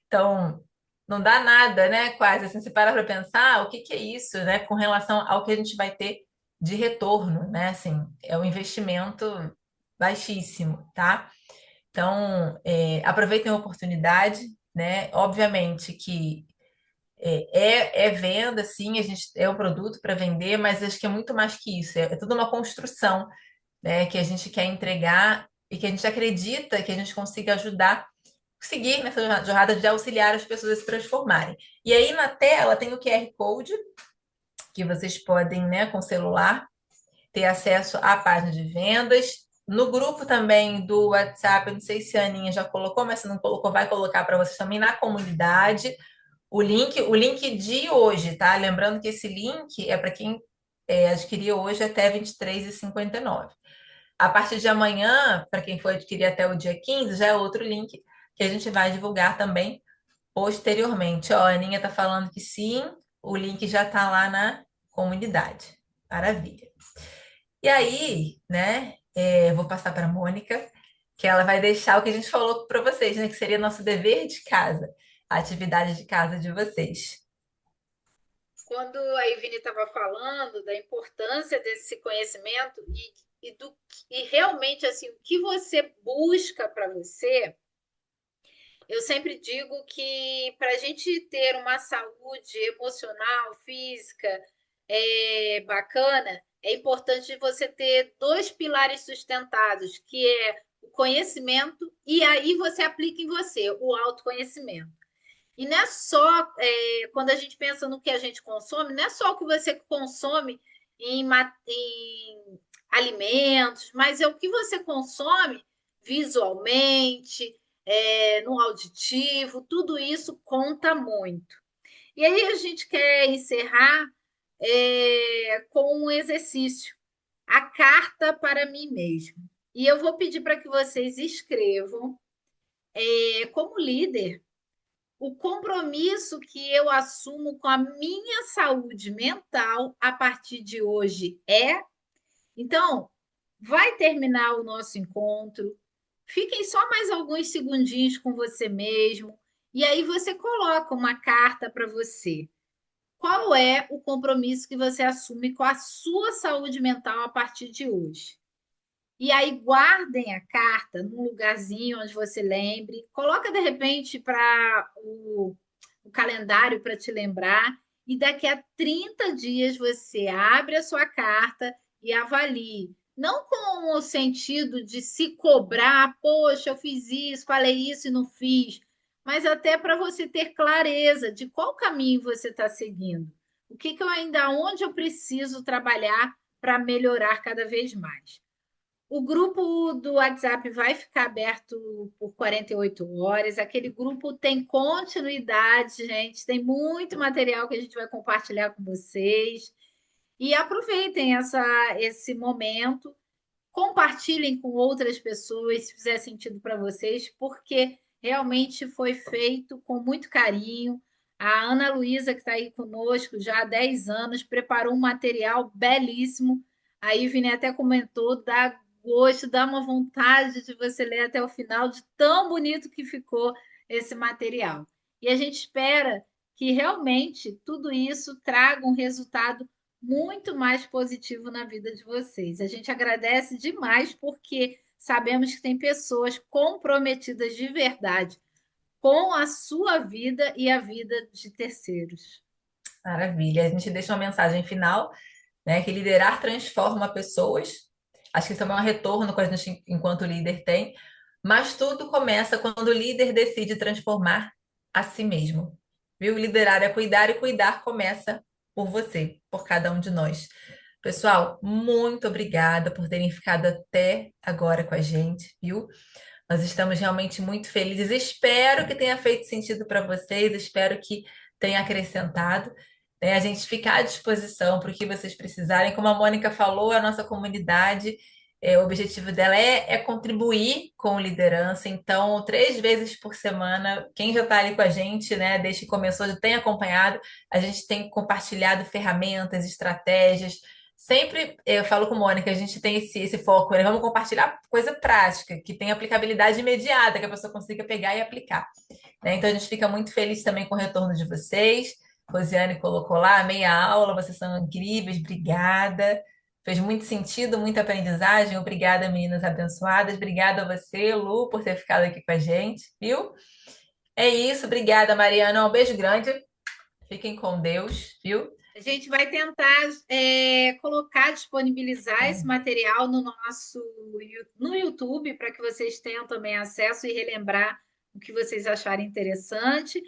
[SPEAKER 1] Então, não dá nada, né? Quase assim, você para pensar, o que que é isso, né? Com relação ao que a gente vai ter de retorno, né? Assim, é um investimento baixíssimo, tá? Então, aproveitem a oportunidade, né? Obviamente que é venda, sim, a gente é um produto para vender, mas acho que é muito mais que isso, é tudo uma construção, né, que a gente quer entregar e que a gente acredita que a gente consiga ajudar, seguir nessa jornada de auxiliar as pessoas a se transformarem. E aí na tela tem o QR Code que vocês podem, né, com o celular, ter acesso à página de vendas. No grupo também do WhatsApp, eu não sei se a Aninha já colocou, mas se não colocou, vai colocar para vocês também na comunidade. O link de hoje, tá? Lembrando que esse link é para quem adquiriu hoje até 23h59. A partir de amanhã, para quem for adquirir até o dia 15, já é outro link que a gente vai divulgar também posteriormente. Ó, a Aninha está falando que sim, o link já está lá na comunidade. Maravilha. E aí, né, vou passar para a Mônica, que ela vai deixar o que a gente falou para vocês, né, que seria nosso dever de casa, a atividade de casa de vocês.
[SPEAKER 3] Quando a Ivine estava falando da importância desse conhecimento e realmente assim o que você busca para você, eu sempre digo que para a gente ter uma saúde emocional, física, bacana, é importante você ter dois pilares sustentados, que é o conhecimento e aí você aplica em você o autoconhecimento. E não é só, quando a gente pensa no que a gente consome, não é só o que você consome em alimentos, mas é o que você consome visualmente, no auditivo, tudo isso conta muito. E aí a gente quer encerrar com um exercício, a carta para mim mesmo. E eu vou pedir para que vocês escrevam, como líder, o compromisso que eu assumo com a minha saúde mental a partir de hoje é. Então, vai terminar o nosso encontro. Fiquem só mais alguns segundinhos com você mesmo. E aí você coloca uma carta para você. Qual é o compromisso que você assume com a sua saúde mental a partir de hoje? E aí guardem a carta num lugarzinho onde você lembre. Coloca de repente para o calendário para te lembrar. E daqui a 30 dias você abre a sua carta e avalie. Não com o sentido de se cobrar, poxa, eu fiz isso, falei isso e não fiz, mas até para você ter clareza de qual caminho você está seguindo. O que, que eu ainda, onde eu preciso trabalhar para melhorar cada vez mais. O grupo do WhatsApp vai ficar aberto por 48 horas. Aquele grupo tem continuidade, gente. Tem muito material que a gente vai compartilhar com vocês. E aproveitem esse momento. Compartilhem com outras pessoas, se fizer sentido para vocês, porque realmente foi feito com muito carinho. A Ana Luísa, que está aí conosco já há 10 anos, preparou um material belíssimo. A Ivne até comentou, dá gosto, dá uma vontade de você ler até o final, de tão bonito que ficou esse material. E a gente espera que realmente tudo isso traga um resultado muito mais positivo na vida de vocês. A gente agradece demais porque sabemos que tem pessoas comprometidas de verdade com a sua vida e a vida de terceiros.
[SPEAKER 1] Maravilha. A gente deixa uma mensagem final, né? Que liderar transforma pessoas. Acho que isso também é um retorno que a gente, enquanto líder, tem. Mas tudo começa quando o líder decide transformar a si mesmo. Viu? Liderar é cuidar e cuidar começa por você, por cada um de nós. Pessoal, muito obrigada por terem ficado até agora com a gente, viu? Nós estamos realmente muito felizes. Espero que tenha feito sentido para vocês, espero que tenha acrescentado. Né? A gente fica à disposição para o que vocês precisarem. Como a Mônica falou, a nossa comunidade, o objetivo dela é contribuir com liderança. Então, 3 vezes por semana, quem já está ali com a gente, né, desde que começou, já tem acompanhado, a gente tem compartilhado ferramentas, estratégias. Sempre eu falo com a Mônica, a gente tem esse foco, né? Vamos compartilhar coisa prática, que tem aplicabilidade imediata, que a pessoa consiga pegar e aplicar. Né? Então a gente fica muito feliz também com o retorno de vocês. Rosiane colocou lá, meia aula, vocês são incríveis, obrigada. Fez muito sentido, muita aprendizagem. Obrigada, meninas abençoadas. Obrigada a você, Lu, por ter ficado aqui com a gente, viu? É isso, obrigada, Mariana. Um beijo grande. Fiquem com Deus, viu?
[SPEAKER 3] A gente vai tentar colocar, disponibilizar esse
[SPEAKER 1] É.
[SPEAKER 3] material no YouTube para que vocês tenham também acesso e relembrar o que vocês acharem interessante.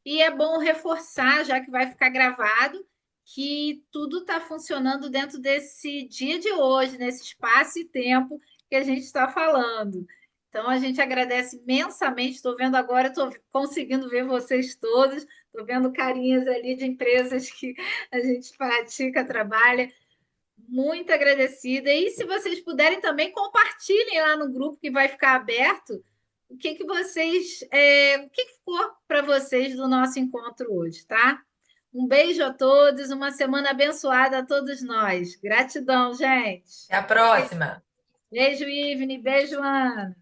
[SPEAKER 3] E é bom reforçar, já que vai ficar gravado, que tudo está funcionando dentro desse dia de hoje, nesse espaço e tempo que a gente está falando. Então, a gente agradece imensamente. Estou vendo agora, estou conseguindo ver vocês todos, estou vendo carinhas ali de empresas que a gente pratica, trabalha. Muito agradecida. E se vocês puderem também, compartilhem lá no grupo que vai ficar aberto o que for para vocês do nosso encontro hoje, tá? Um beijo a todos, uma semana abençoada a todos nós. Gratidão, gente.
[SPEAKER 1] Até a próxima.
[SPEAKER 3] Beijo, Ivne. Beijo, Ana.